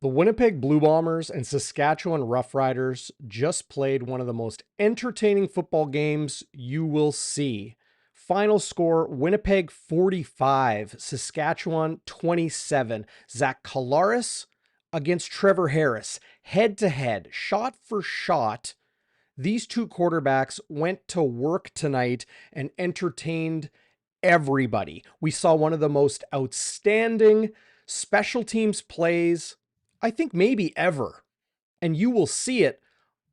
The Winnipeg Blue Bombers and Saskatchewan Roughriders just played one of the most entertaining football games you will see. Final score, Winnipeg 45, Saskatchewan 27. Zach Schnitzer against Trevor Harris. Head to head, shot for shot. These two quarterbacks went to work tonight and entertained everybody. We saw one of the most outstanding special teams plays, I think maybe ever. And you will see it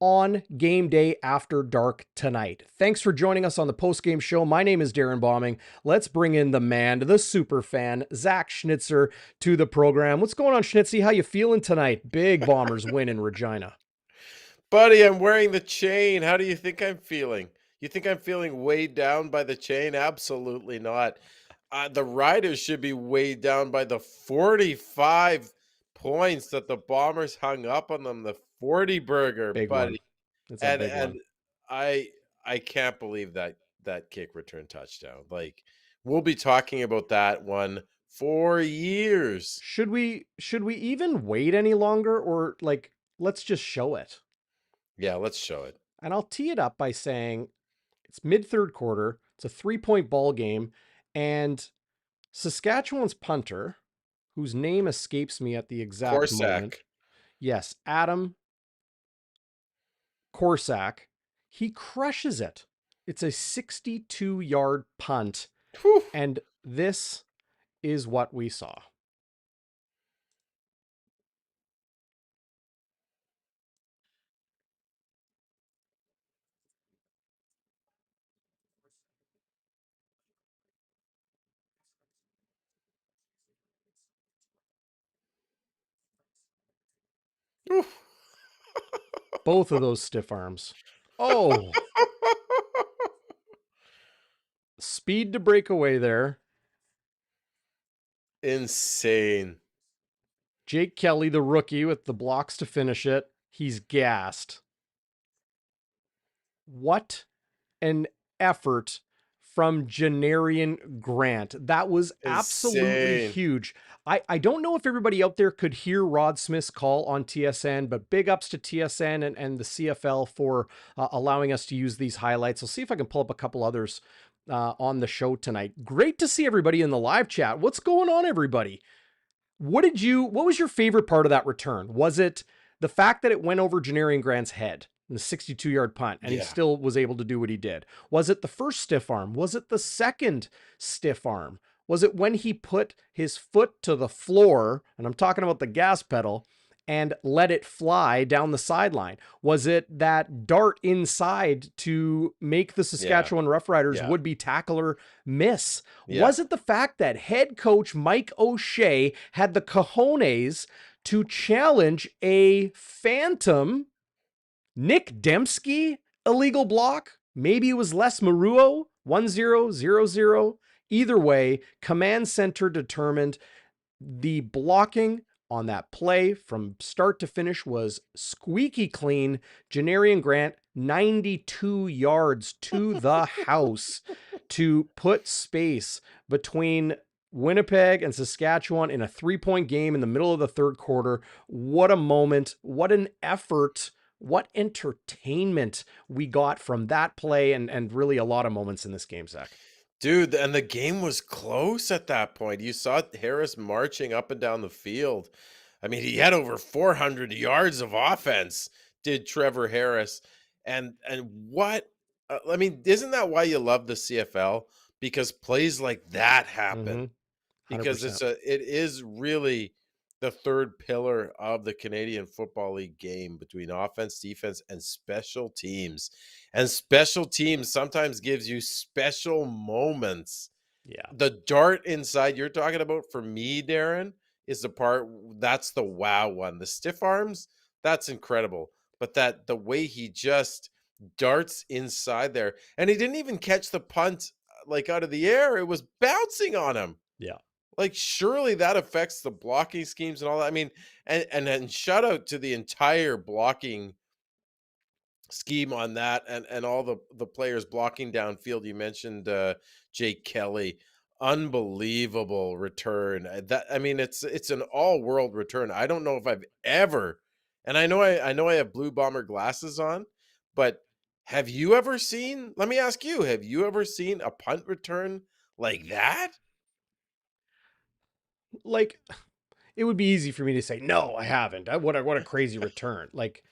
on Game Day After Dark tonight. Thanks for joining us on the Postgame show. My name is Darrin Bauming. Let's bring in the man, the super fan, Zach Schnitzer, to the program. What's going on, Schnitzy? How you feeling tonight? Big Bombers win in Regina. Buddy, I'm wearing the chain. How do you think I'm feeling? You think I'm feeling weighed down by the chain? Absolutely not. The Riders should be weighed down by the 45 points that the Bombers hung up on them, the 40 burger, Big one. buddy. It's a And big one. I can't believe that kick return touchdown. Like, we'll be talking about that one for years. Should we even wait any longer, or like let's just show it? Yeah, let's show it. And I'll tee it up by saying it's mid-third quarter. It's a 3-point ball game, and Saskatchewan's punter, whose name escapes me at the exact moment. Corsac. Yes, Adam Corsac. He crushes it. It's a 62-yard punt, Whew. and this is what we saw. Whew. Both of those stiff arms. Oh, speed to break away there. Insane. Jake Kelly, the rookie, with the blocks to finish it. He's gassed. What an effort from Janarian Grant. That was absolutely Insane. huge. I don't know if everybody out there could hear Rod Smith's call on TSN, but big ups to TSN and the CFL for allowing us to use these highlights. I'll see if I can pull up a couple others on the show tonight. Great to see everybody in the live chat. What's going on, everybody? What was your favorite part of that return? Was it the fact that it went over Janarian Grant's head in the 62-yard punt and he still was able to do what he did? Was it the first stiff arm? Was it the second stiff arm? Was it when he put his foot to the floor, and I'm talking about the gas pedal, and let it fly down the sideline? Was it that dart inside to make the Saskatchewan Roughriders would-be tackler miss? Was it the fact that head coach Mike O'Shea had the cojones to challenge a phantom Nick Dembski illegal block? Maybe it was Les Maruo, 1000. Either way, command center determined the blocking on that play from start to finish was squeaky clean. Janarian Grant, 92 yards to the house to put space between Winnipeg and Saskatchewan in a 3-point game in the middle of the third quarter. What a moment. What an effort. What entertainment we got from that play, and really a lot of moments in this game, Zach. Dude, and the game was close at that point. You saw Harris marching up and down the field. I mean, he had over 400 yards of offense, did Trevor Harris. And what I mean, isn't that why you love the CFL? Because plays like that happen. Because 100%. it is really the third pillar of the Canadian Football League game between offense, defense, and special teams. And special teams sometimes gives you special moments. Yeah. The dart inside you're talking about, for me, Darrin, is the part that's the wow one. The stiff arms, that's incredible. But the way he just darts inside there, and he didn't even catch the punt like out of the air. It was bouncing on him. Yeah. Like, surely that affects the blocking schemes and all that. I mean, and then shout out to the entire blocking scheme on that, and all the players blocking downfield. You mentioned Jake Kelly. Unbelievable return. That I mean, it's an all-world return. I don't know if I've ever, and I know I have blue bomber glasses on, but have you ever seen, let me ask you, have you ever seen a punt return like that? Like, it would be easy for me to say, no, I haven't. What a crazy return. Like,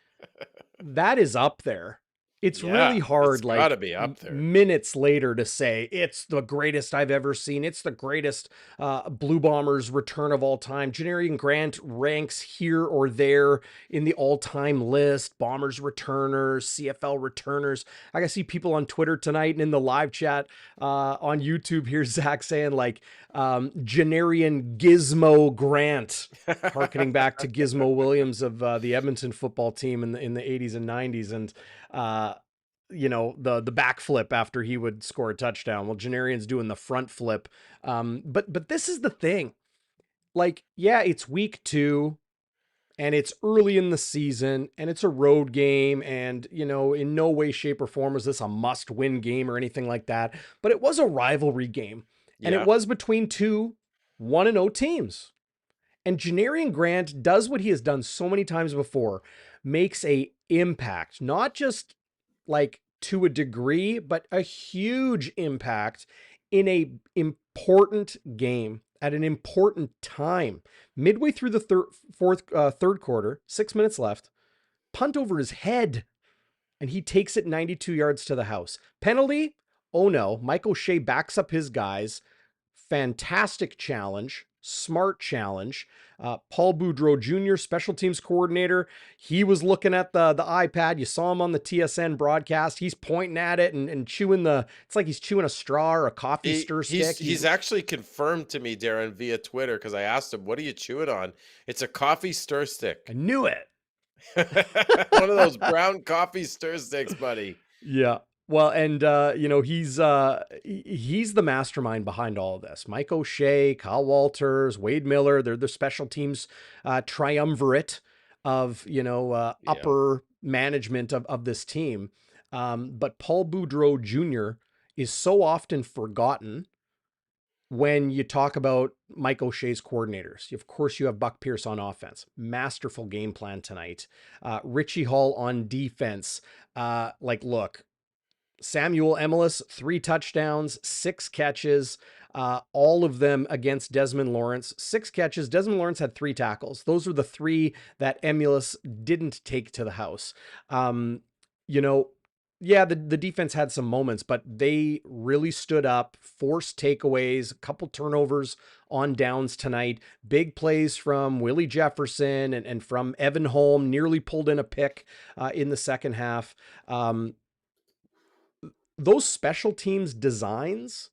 that is up there. It's Yeah, really it's hard, like gotta be up there. minutes later, to say it's the greatest I've ever seen. It's the greatest Blue Bombers return of all time. Janarian Grant ranks here or there in the all-time list. Bombers returners, CFL returners. I see people on Twitter tonight and in the live chat on YouTube here, Zach saying like Janarian Gizmo Grant, harkening back to Gizmo Williams of the Edmonton football team in the 80s and 90s. And uh, the backflip after he would score a touchdown. Well, Janarian's doing the front flip. But this is the thing. Like, yeah, it's week 2 and it's early in the season and it's a road game, and in no way, shape, or form was this a must-win game or anything like that. But it was a rivalry game, and it Yeah. was between two 1-0 teams. And Janarian Grant does what he has done so many times before, makes a impact, not just like to a degree, but a huge impact in a important game at an important time. Midway through the third quarter, 6 minutes left, punt over his head, and he takes it 92 yards to the house. Penalty? Oh no. Mike O'Shea backs up his guys. Fantastic challenge, smart challenge. Paul Boudreau Jr., special teams coordinator, he was looking at the iPad. You saw him on the TSN broadcast. He's pointing at it and chewing it's like he's chewing a straw or a coffee He stir he's stick. he's actually confirmed to me, Darren, via Twitter, because I asked him, "What are you chewing on?" It's a coffee stir I stick. knew it. One of those brown coffee stir sticks, buddy. Yeah. Well, and he's the mastermind behind all of this. Mike O'Shea, Kyle Walters, Wade Miller, they're the special teams triumvirate of Yeah. upper management of this team. But Paul Boudreau Jr. is so often forgotten when you talk about Mike O'Shea's coordinators. Of course, you have Buck Pierce on offense. Masterful game plan tonight. Richie Hall on defense. Look, Samuel Emelis, 3 touchdowns, 6 catches, all of them against Desmond Lawrence. 6 catches. Desmond Lawrence had 3 tackles. Those are the 3 that Emelis didn't take to the house. You know, yeah, the defense had some moments, but they really stood up, forced takeaways, a couple turnovers on downs tonight, big plays from Willie Jefferson and from Evan Holm, nearly pulled in a pick in the second half. Those special teams designs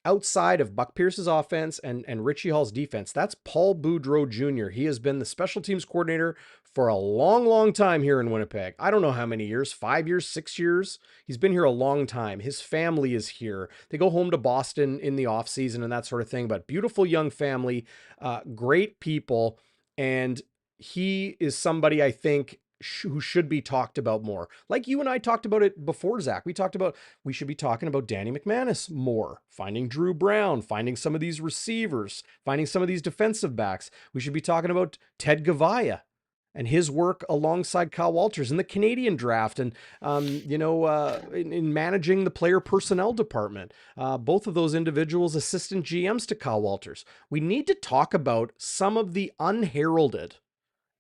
outside of Buck Pierce's offense and Richie Hall's defense, that's Paul Boudreau Jr. He has been the special teams coordinator for a long, long time here in Winnipeg. I don't know how many years, 5 years, 6 years. He's been here a long time. His family is here. They go home to Boston in the off season and that sort of thing, but beautiful young family, great people. And he is somebody I think who should be talked about more. Like you and I talked about it before, Zach. We talked about we should be talking about Danny McManus more, finding Drew Brown, finding some of these receivers, finding some of these defensive backs. We should be talking about Ted Gavaya and his work alongside Kyle Walters in the Canadian draft and, in managing the player personnel department. Both of those individuals, assistant GMs to Kyle Walters. We need to talk about some of the unheralded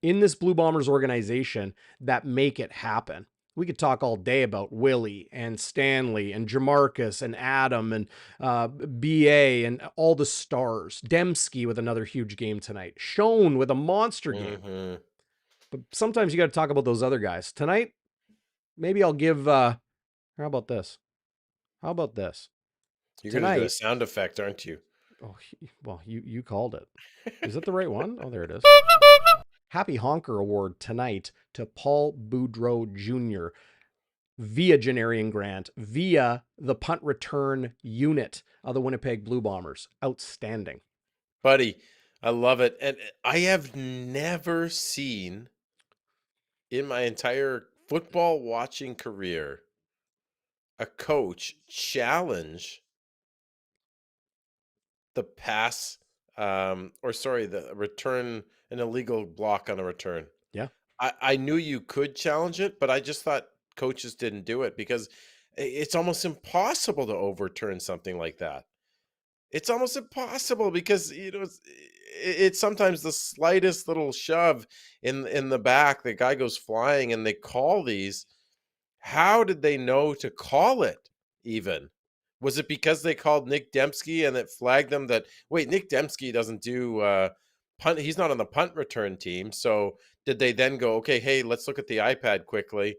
in this Blue Bombers organization that make it happen. We could talk all day about Willie and Stanley and Jamarcus and Adam and BA and all the stars. Dembski with another huge game tonight. Schoen with a monster game. Mhm. But sometimes you got to talk about those other guys. Tonight, maybe I'll give, how about this? How about this? You're gonna do a Tonight, sound effect, aren't you? oh, well, you called it. Is it the right one? Oh, there it is. Happy Honker Award tonight to Paul Boudreau Jr. via Janarian Grant, via the punt return unit of the Winnipeg Blue Bombers. Outstanding. Buddy, I love it, and I have never seen in my entire football watching career a coach challenge the pass, or sorry, the return, an illegal block on a return. Yeah. I knew you could challenge it, but I just thought coaches didn't do it because it's almost impossible to overturn something like that. It's almost impossible because it's sometimes the slightest little shove in the back, the guy goes flying, and they call these. How did they know to call it even? Was it because they called Nick Dembski and it flagged them that, wait, Nick Dembski doesn't do punt, he's not on the punt return team. So did they then go, okay, hey, let's look at the iPad quickly?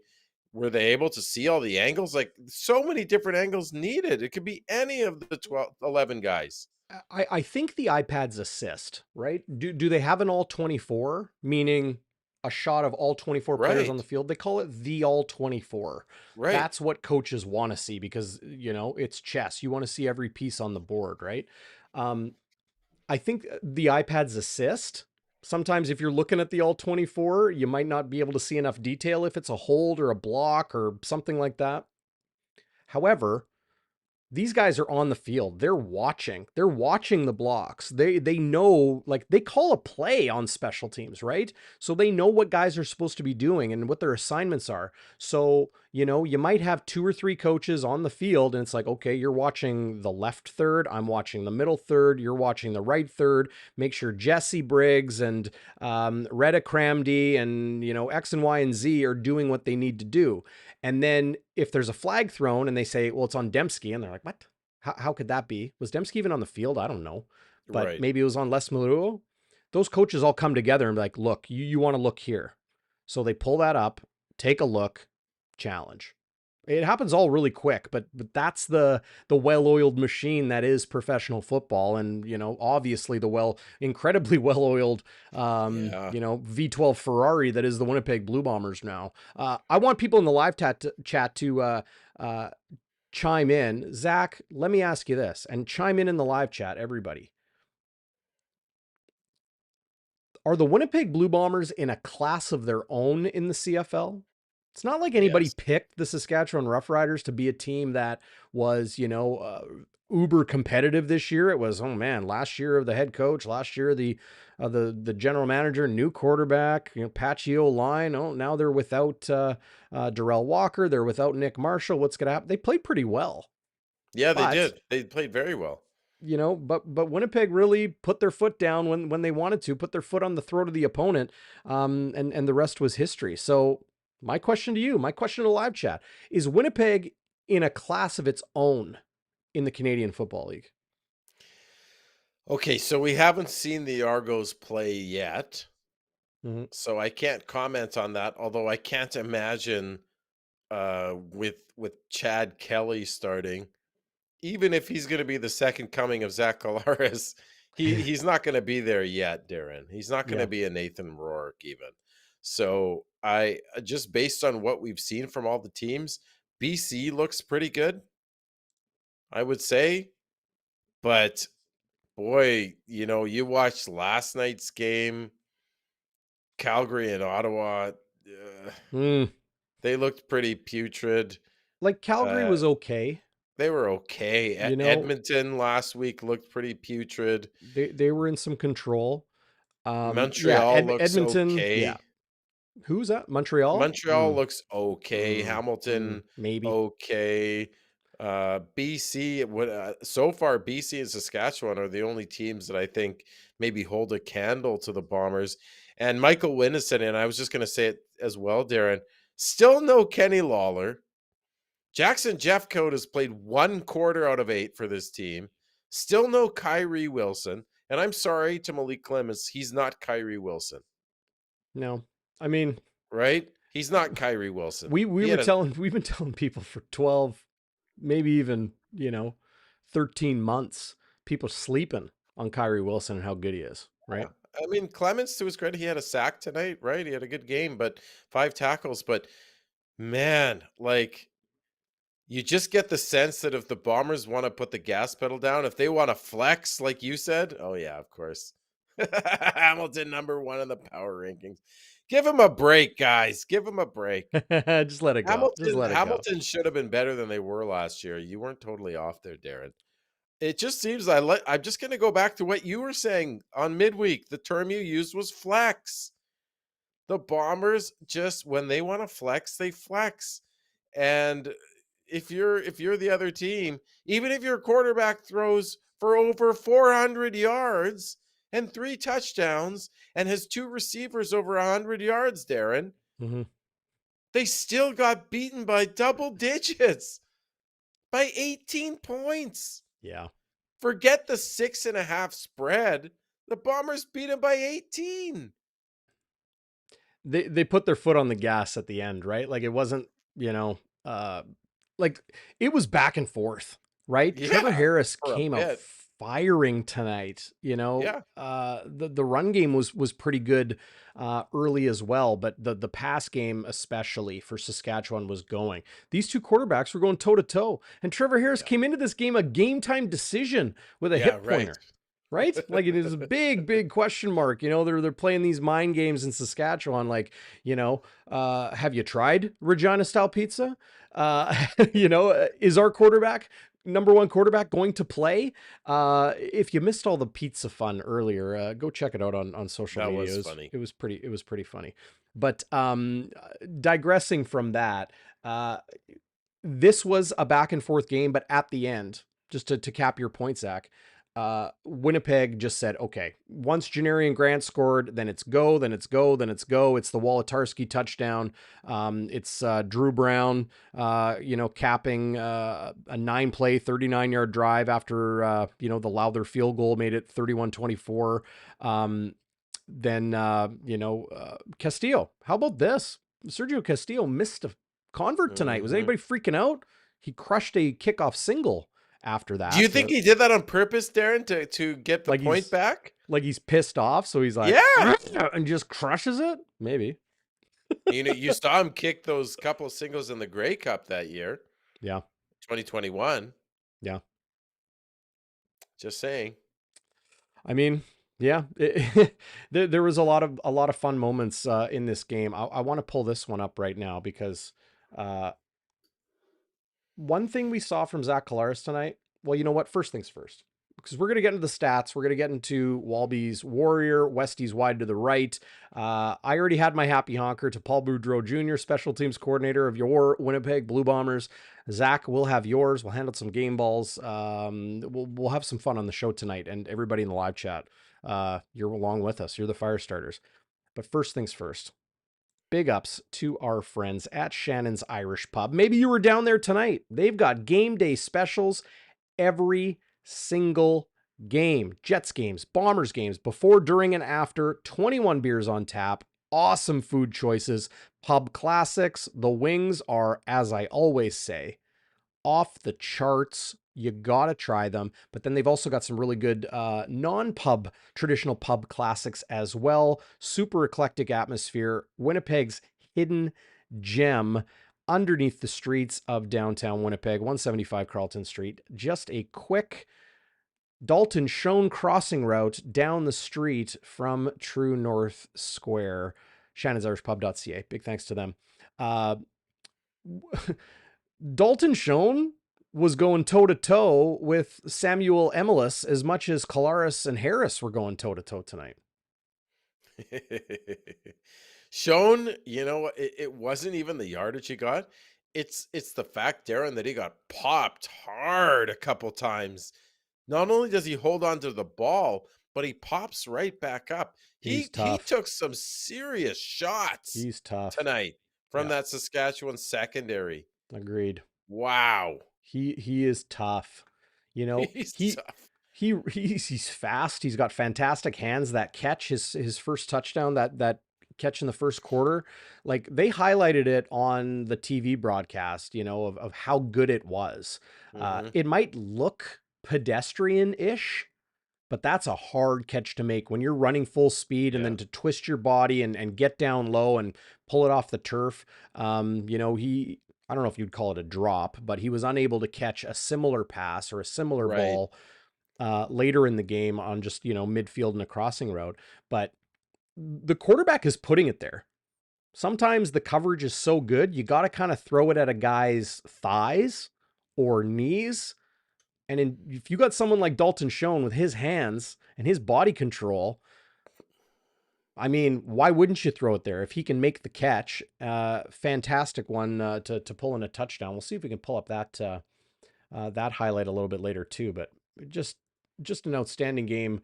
Were they able to see all the angles? Like, so many different angles needed. It could be any of the 12, 11 guys. I think the iPads assist, right? Do they have an all 24, meaning a shot of all 24 players on the Right. field? They call it the all 24. Right. That's what coaches want to see because, it's chess. You want to see every piece on the board, right? Um, I think the iPads assist. Sometimes if you're looking at the all 24, you might not be able to see enough detail if it's a hold or a block or something like that. However, these guys are on the field. They're watching. They're watching the blocks. They know, like, they call a play on special teams, right? So they know what guys are supposed to be doing and what their assignments are. So, you might have two or three coaches on the field and it's like, okay, you're watching the left third, I'm watching the middle third, you're watching the right third. Make sure Jesse Briggs and Retta Cramdy and, X and Y and Z are doing what they need to do. And then if there's a flag thrown and they say, well, it's on Dembski, and they're like, what? How could that be? Was Dembski even on the field? I don't know. But Right. maybe it was on Les Maluo. Those coaches all come together and be like, look, you want to look here. So they pull that up, take a look, challenge. It happens all really quick, but that's the well-oiled machine that is professional football, and obviously the incredibly well-oiled Yeah. V12 Ferrari that is the Winnipeg Blue Bombers now. I want people in the live chat to uh, chime in. Zach, let me ask you this, and chime in the live chat, everybody. Are the Winnipeg Blue Bombers in a class of their own in the CFL? It's not like anybody Yes. picked the Saskatchewan Roughriders to be a team that was, uber competitive this year. It was, oh man, last year of the head coach, last year the general manager, new quarterback, patchy line. Oh, now they're without Darrell Walker. They're without Nick Marshall. What's going to happen? They played pretty well, Yeah, they but did. They played very well. but Winnipeg really put their foot down when they wanted to, put their foot on the throat of the opponent, and the rest was history. So my question to you, my question to live chat, is Winnipeg in a class of its own in the Canadian Football League? Okay, so we haven't seen the Argos play yet, Mhm. so I can't comment on that. Although I can't imagine with Chad Kelly starting, even if he's going to be the second coming of Zach Collaros, he's not going to be there yet, Darren. He's not going to Yeah. be a Nathan Rourke even. So I just based on what we've seen from all the teams, BC looks pretty good, I would say, but boy, you watched last night's game, Calgary and Ottawa. Mm. They looked pretty putrid. Like Calgary Uh, was okay. they were okay. You know, Edmonton last week looked pretty putrid. they were in some control. Yeah, Montreal looks Edmonton. Yeah. okay. Who's that? Montreal? Montreal looks okay. Hamilton, Maybe. okay. BC, so far BC and Saskatchewan are the only teams that I think maybe hold a candle to the Bombers. And Michael Winnison, and I was just going to say it as well, Darren, still no Kenny Lawler. Jackson Jeffcoat has played 1 quarter out of 8 for this team. Still no Kyrie Wilson. And I'm sorry to Malik Clemens, he's not Kyrie Wilson, No. I mean, right? He's not Kyrie Wilson. we He were had a telling we've been telling people for 12, maybe even 13 months, people sleeping on Kyrie Wilson and how good he is, Yeah. right? I mean, Clemens, to his credit, he had a sack tonight, right? He had a good game, but 5 tackles. But man, like, you just get the sense that if the Bombers want to put the gas pedal down, if they want to flex, like you said, oh yeah, of course. Hamilton #1 in the power rankings. Give him a break, guys. Give him a break. Just let it go. Just Hamilton let it go. Hamilton should have been better than they were last year. You weren't totally off there, Darren. It just seems I'm just gonna go back to what you were saying on midweek. The term you used was flex. The Bombers just when they want to flex, they flex. And if you're the other team, even if your quarterback throws for over 400 yards and 3 touchdowns and has 2 receivers over 100 yards, Darren, Mm-hmm. they still got beaten by double digits, by 18 points. Yeah. Forget the 6.5 spread. The Bombers beat them by 18. They put their foot on the gas at the end, right? Like it wasn't, you know, uh like it was back and forth, right? Trevor Yeah, Harris for a came out bit. firing tonight, you know. Yeah, The run game was pretty good early as well, but the pass game especially for Saskatchewan was going. These two quarterbacks were going toe to toe, and Trevor Harris yeah, came into this game a game time decision with a yeah, hip right. pointer. Right? Like it is a big, big question mark. You know, they're playing these mind games in Saskatchewan. Like, have you tried Regina style pizza? Is our quarterback, number one quarterback, going to play? If you missed all the pizza fun earlier, go check it out on social That media. was funny. It was pretty funny. But digressing from that, this was a back and forth game, but at the end, just to cap your point, Zach, Winnipeg just said, okay, once Janarian Grant scored, then it's go, then it's go, then it's go. It's the Wolotarski touchdown. It's Drew Brown, capping a 9-play, 39-yard drive after, the Lowther field goal made it 31-24. Castillo. How about this? Sergio Castillo missed a convert tonight. Was Mhm. anybody freaking out? He crushed a kickoff single after Do you that. think he did that on purpose, Darren, to get the Like point he's back? like he's pissed off, so he's like Yeah. and just crushes it. Maybe. You saw him kick those couple singles in the Grey Cup that year, Yeah. 2021. Yeah. Just saying. I mean, yeah, there was a lot of fun moments in this game. I want to pull this one up right now because uh, one thing we saw from Zach Collaros tonight. Well, you know what? First things first, because we're going to get into the stats. We're going to get into Walby's Warrior, Westie's wide to the right. I already had my happy honker to Paul Boudreau Jr., special teams coordinator of your Winnipeg Blue Bombers. Zach, we'll have yours. We'll handle some game balls. We'll have some fun on the show tonight, and everybody in the live chat. You're along with us. You're the fire starters. But first things first. Big ups to our friends at Shannon's Irish Pub. Maybe you were down there tonight. They've got game day specials every single game. Jets games, Bombers games, before, during, and after. 21 beers on tap. Awesome food choices. Pub classics. The wings are, as I always say, off the charts. You gotta try them. But then they've also got some really good non-pub, traditional pub classics as well. Super eclectic atmosphere. Winnipeg's hidden gem underneath the streets of downtown Winnipeg, 175 Carlton Street. Just a quick Dalton Schoen crossing route down the street from True North Square. ShannonsIrishPub.ca. Big thanks to them. Uh, Dalton Schoen was going toe to toe with Samuel Emelis as much as Collaros and Harris were going toe to toe tonight. Shown, it wasn't even the yardage he got. It's the fact, Darren, that he got popped hard a couple times. Not only does he hold on to the ball, but he pops right back up. He's He tough. took some serious shots He's tough. tonight from Yeah, that Saskatchewan secondary. agreed. Wow. He is tough. You know, He's he tough. he's fast. He's got fantastic hands. That catch, his first touchdown, that catch in the first quarter, like they highlighted it on the TV broadcast, of how good it was. Mhm. It might look pedestrian-ish, but that's a hard catch to make when you're running full speed and Yeah. then to twist your body and get down low and pull it off the turf. I don't know if you'd call it a drop, but he was unable to catch a similar pass or a similar Right. ball later in the game on just, midfield and a crossing route. But the quarterback is putting it there. Sometimes the coverage is so good, you got to kind of throw it at a guy's thighs or knees if you got someone like Dalton Schoen with his hands and his body control, I mean, why wouldn't you throw it there if he can make the catch? Fantastic one to pull in a touchdown. We'll see if we can pull up that highlight a little bit later too. But just just an outstanding game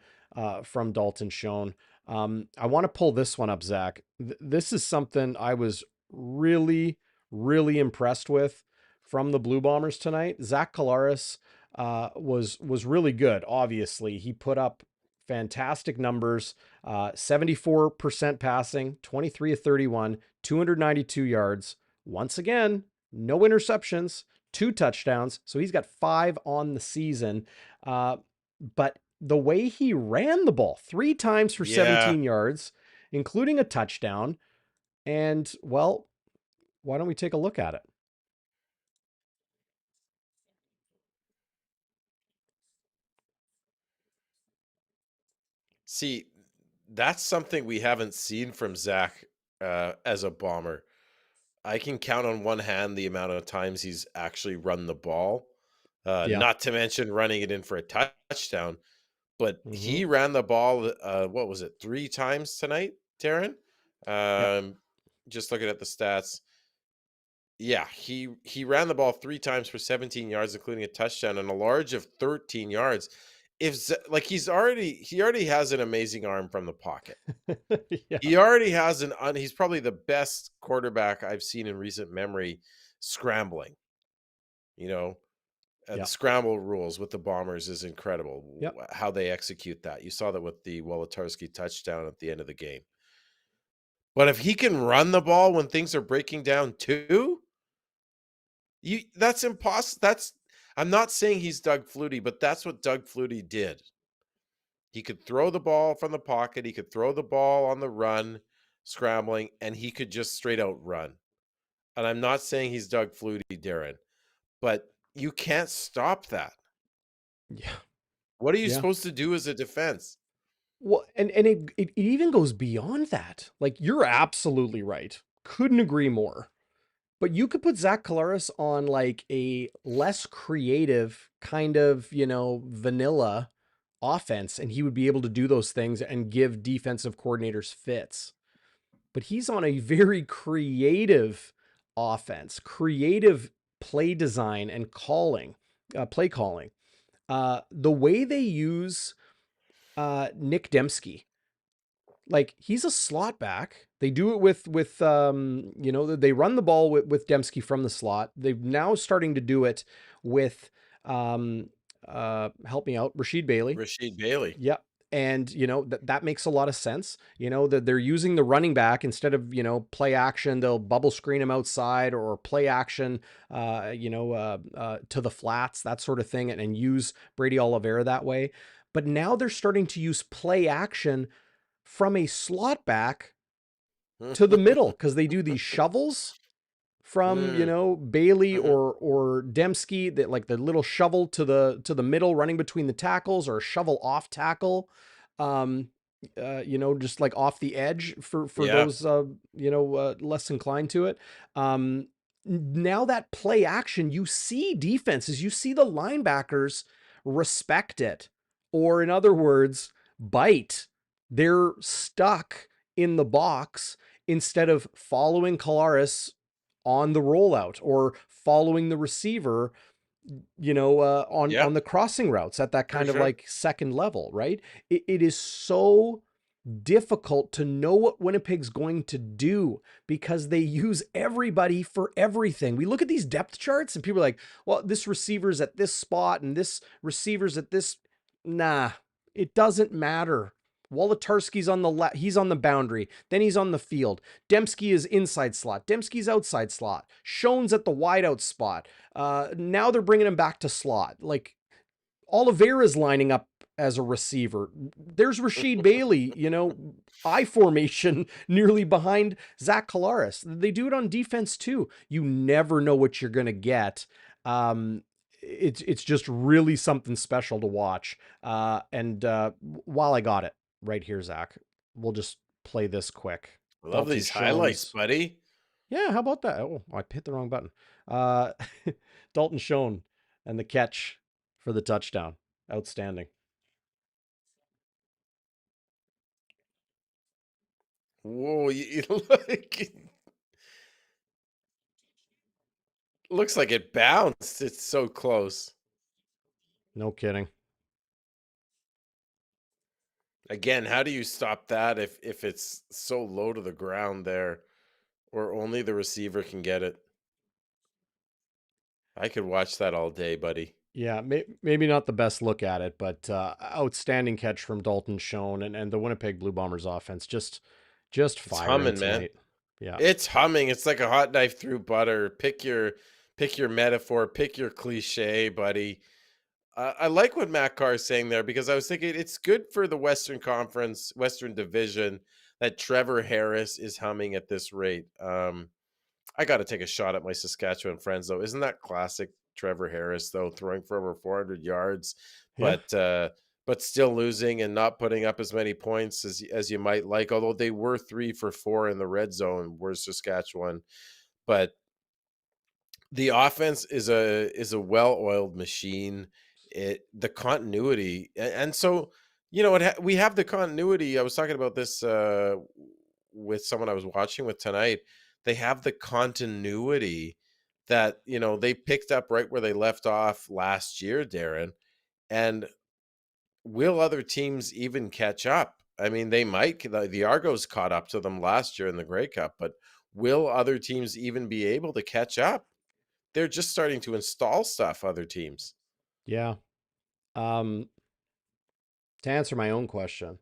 from Dalton Schoen. I want to pull this one up, Zach. This is something I was really, really impressed with from the Blue Bombers tonight. Zach Collaros was really good. Obviously, he put up fantastic numbers. 74% passing, 23 of 31, 292 yards. Once again, no interceptions, 2 touchdowns. So he's got 5 on the season. But the way he ran the ball 3 times for Yeah. 17 yards, including a touchdown. And, well, why don't we take a look at it? See, that's something we haven't seen from Zach as a bomber. I can count on one hand the amount of times he's actually run the ball, Yeah. not to mention running it in for a touchdown. But Mm-hmm. he ran the ball, what was it, 3 times tonight, Darren? Yep. Just looking at the stats. Yeah, he ran the ball 3 times for 17 yards, including a touchdown and a large of 13 yards. Like he already has an amazing arm from the pocket. Yeah. He already has he's probably the best quarterback I've seen in recent memory scrambling. You know, the Yeah. scramble rules with the Bombers is incredible. Yep. How they execute that. You saw that with the Wolotarski touchdown at the end of the game. But if he can run the ball when things are breaking down too, that's impossible. I'm not saying he's Doug Flutie, but that's what Doug Flutie did. He could throw the ball from the pocket, he could throw the ball on the run, scrambling, and he could just straight out run. And I'm not saying he's Doug Flutie, Darren, but you can't stop that. Yeah. What are you Yeah. supposed to do as a defense? Well, and it even goes beyond that. Like, you're absolutely right. Couldn't agree more. But you could put Zach Collaros on like a less creative kind of, vanilla offense, and he would be able to do those things and give defensive coordinators fits. But he's on a very creative offense, creative play design and play calling. The way they use Nick Dembski, like, he's a slot back. They do it they run the ball with Dembski from the slot. They're now starting to do it with help me out, Rashid Bailey. Rashid Bailey. Yep. And that makes a lot of sense. That they're using the running back instead of play action. They'll bubble screen him outside or play action, to the flats, that sort of thing, and use Brady Oliveira that way. But now they're starting to use play action from a slot back to the middle because they do these shovels from Bailey Mhm. or Dembski, that like the little shovel to the middle running between the tackles, or a shovel off tackle, um just like off the edge for Yeah. those less inclined to it. Now that play action, you see defenses, you see the linebackers respect it, or in other words, bite. They're stuck in the box instead of following Collaros on the rollout or following the receiver, on Yep, the crossing routes at that for kind of sure. like second level, right? It is so difficult to know what Winnipeg's going to do because they use everybody for everything. We look at these depth charts and people are like, well, this receiver's at this spot and this receiver's at this. Nah, it doesn't matter. Wolotarski's on the left, he's on the boundary, then he's on the field. Dembski is inside slot, Dembski's outside slot, Schoen's at the wideout spot. Now they're bringing him back to slot. Like, Oliveira's lining up as a receiver. There's Rashid Bailey, I formation nearly behind Zach Collaros. They do it on defense too. You never know what you're going to get. It's just really something special to watch. And while I got it right here, Zach, we'll just play this quick. I love Dalton these highlights, Schoen's. buddy. Yeah, how about that? Oh, I hit the wrong button. Uh, Dalton Schoen and the catch for the touchdown. Outstanding. Whoa, looks like it bounced. It's so close. No kidding. Again, how do you stop that if it's so low to the ground there, or only the receiver can get it? I could watch that all day, buddy. Yeah, maybe not the best look at it, but outstanding catch from Dalton Schoen, and the Winnipeg Blue Bombers offense just It's firing humming, man. tonight. Yeah. It's humming. It's like a hot knife through butter. Pick your metaphor, pick your cliche, buddy. I like what Matt Carr is saying there because I was thinking it's good for the Western Conference, Western Division that Trevor Harris is humming at this rate. I got to take a shot at my Saskatchewan friends though. Isn't that classic Trevor Harris though, throwing for over 400 yards, Yeah. but still losing and not putting up as many points as you might like. Although they were 3 for 4 in the red zone, where's Saskatchewan? But the offense is a well-oiled machine. The continuity, and so we have the continuity. I was talking about this with someone I was watching with tonight. They have the continuity that they picked up right where they left off last year, Darren. And will other teams even catch up? I mean, they might. The Argos caught up to them last year in the Grey Cup, but will other teams even be able to catch up? They're just starting to install stuff, other teams. Yeah. Um, to answer my own question,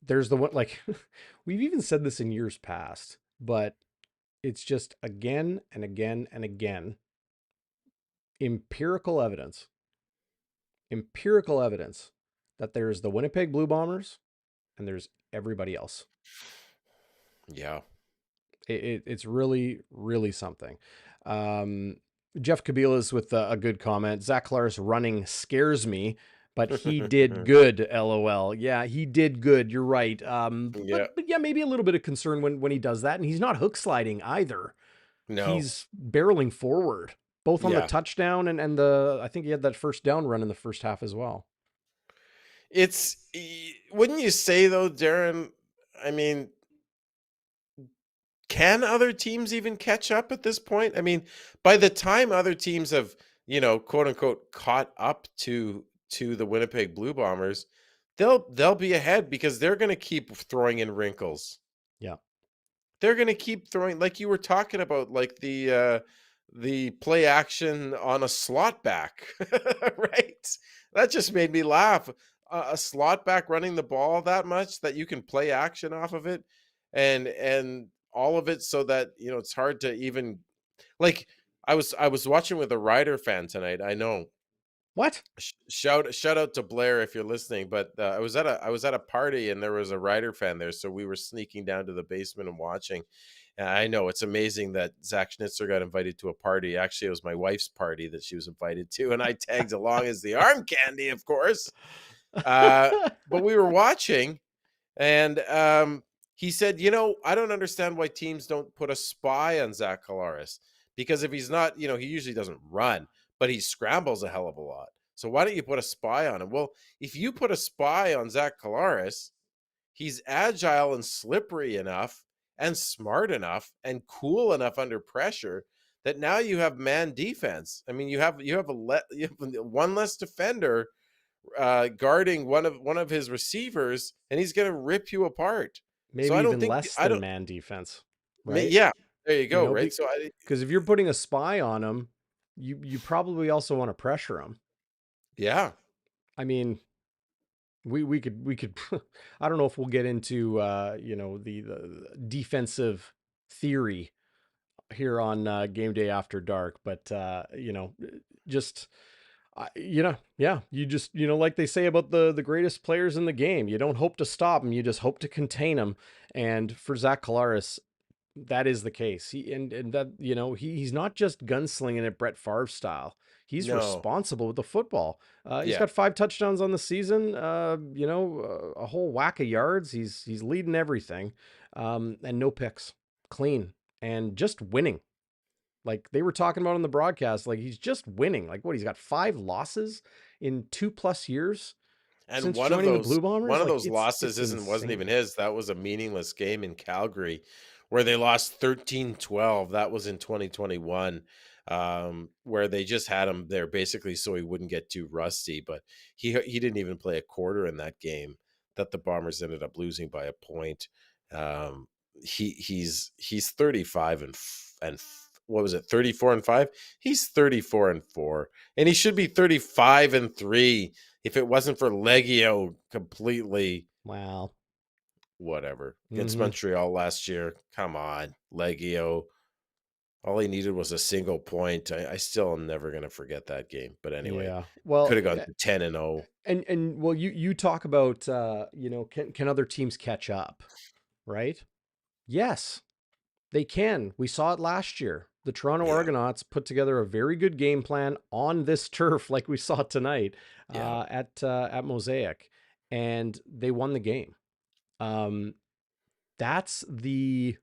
there's the one like we've even said this in years past, but it's just again and again and again empirical evidence, empirical evidence that there's the Winnipeg Blue Bombers and there's everybody else. Yeah. It's really, really something. Jeff Kabila's with a good comment. Zach Clark's running scares me, but he did good. LOL. Yeah, he did good. You're right. Yeah. But yeah, maybe a little bit of concern when he does that, and he's not hook sliding either. No. He's barreling forward, both on the Yeah. touchdown and the. I think he had that first down run in the first half as well. Wouldn't you say though, Darren? I mean, can other teams even catch up at this point? I mean, by the time other teams have, quote unquote, caught up to the Winnipeg Blue Bombers, they'll be ahead because they're going to keep throwing in wrinkles. Yeah. They're going to keep throwing, like you were talking about, like the play action on a slot back, right? That just made me laugh. A slot back running the ball that much that you can play action off of it, and all of it so that it's hard to even like. I was watching with a Rider fan tonight. I know. What? Shout out to Blair if you're listening. But I was at a party and there was a Rider fan there, so we were sneaking down to the basement and watching. And I know it's amazing that Zach Schnitzer got invited to a party. Actually, it was my wife's party that she was invited to, and I tagged along as the arm candy, of course. But we were watching, and he said, I don't understand why teams don't put a spy on Zach Collaros, because if he's not, he usually doesn't run, but he scrambles a hell of a lot. So why don't you put a spy on him? Well, if you put a spy on Zach Collaros, he's agile and slippery enough and smart enough and cool enough under pressure that now you have man defense. I mean, you have one less defender guarding one of his receivers, and he's going to rip you apart. So Maybe I don't even think less I than don't. man defense, right? Yeah, there you You go. know, Right. So because if you're putting a spy on him, you probably also want to pressure him. yeah, I mean, we could I don't know if we'll get into the defensive theory here on Game Day After Dark, but just yeah, you just like they say about the greatest players in the game, you don't hope to stop them, you just hope to contain them. And for Zach Collaros, that is the case. And that he's not just gunslinging it Brett Favre style. He's no, responsible with the football. He's yeah, got 5 touchdowns on the season. A whole whack of yards. He's leading everything, and no picks, clean, and just winning. Like they were talking about on the broadcast, like he's just winning. Like what? He's got 5 losses in 2+ years And since joining the Blue one Bombers. of Like those losses it's wasn't even insane. his. That was a meaningless game in Calgary where they lost 13-12. That was in 2021, where they just had him there basically so he wouldn't get too rusty. But he didn't even play a quarter in that game that the Bombers ended up losing by a point. Um, he's 35 what was it, 34-5? He's 34-4, and he should be 35-3 if it wasn't for Leggio completely Wow. whatever against Hmm. Montreal last year. Come on, Leggio. All he needed was a single point. I still am never going to forget that game. But anyway, Yeah. could Well, have gone to 10-0. and well, you talk about can other teams catch up, right? Yes, they can. We saw it last year. The Toronto Yeah, Argonauts put together a very good game plan on this turf, like we saw tonight yeah, at Mosaic, and they won the game. Um, that's the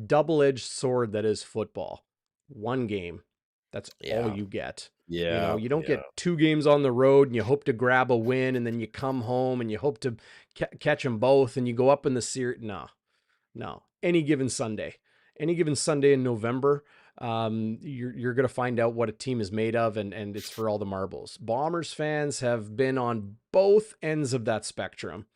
double-edged sword that is football. One game, that's all yeah, you get. yeah, You don't yeah. get 2 games on the road and you hope to grab a win, and then you come home and you hope to catch them both and you go up in the series. No, no. Any given Sunday in November, you're going to find out what a team is made of, and it's for all the marbles. Bombers fans have been on both ends of that spectrum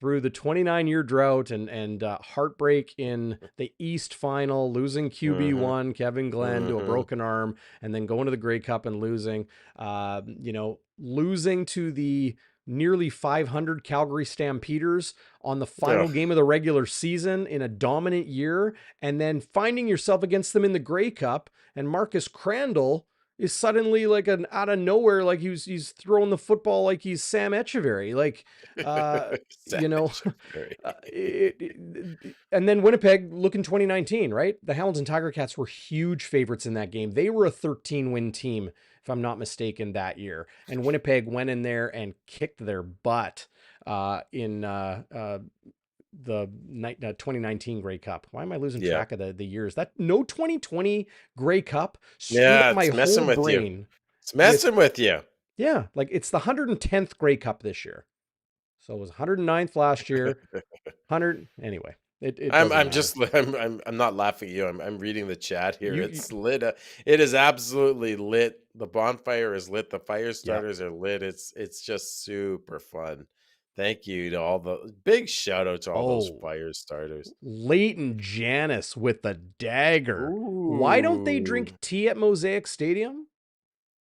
through the 29-year drought and heartbreak in the East final, losing Mm-hmm, QB1 Kevin Glenn to a mm-hmm. broken arm, and then going to the Grey Cup and losing. Losing to the nearly 500 Calgary Stampeders on the final Ugh. game of the regular season in a dominant year, and then finding yourself against them in the Grey Cup, and Marcus Crandall is suddenly like an out of nowhere, like he's throwing the football like he's Sam Echeverry. Like you know, Very. and then Winnipeg, look in 2019, right? The Hounds and Tiger Cats were huge favorites in that game. They were a 13-win team, if I'm not mistaken, that year. And Winnipeg went in there and kicked their butt in the 2019 Grey Cup. Why am I losing Yeah, track of the years? That no 2020 Grey Cup screwed up yeah. my It's whole messing with you. brain It's with, messing with you. yeah, like it's the 110th Grey Cup this year. So it was 109th last year. 100 anyway. It doesn't I'm matter. just I'm not laughing at you. I'm reading the chat here. You It's lit. It is absolutely lit. The bonfire is lit. The fire yeah. starters are lit. It's just super fun. Thank you to all the big shout out to all those Oh, fire starters. Leighton Janis with the dagger. Why don't they Ooh, drink tea at Mosaic Stadium?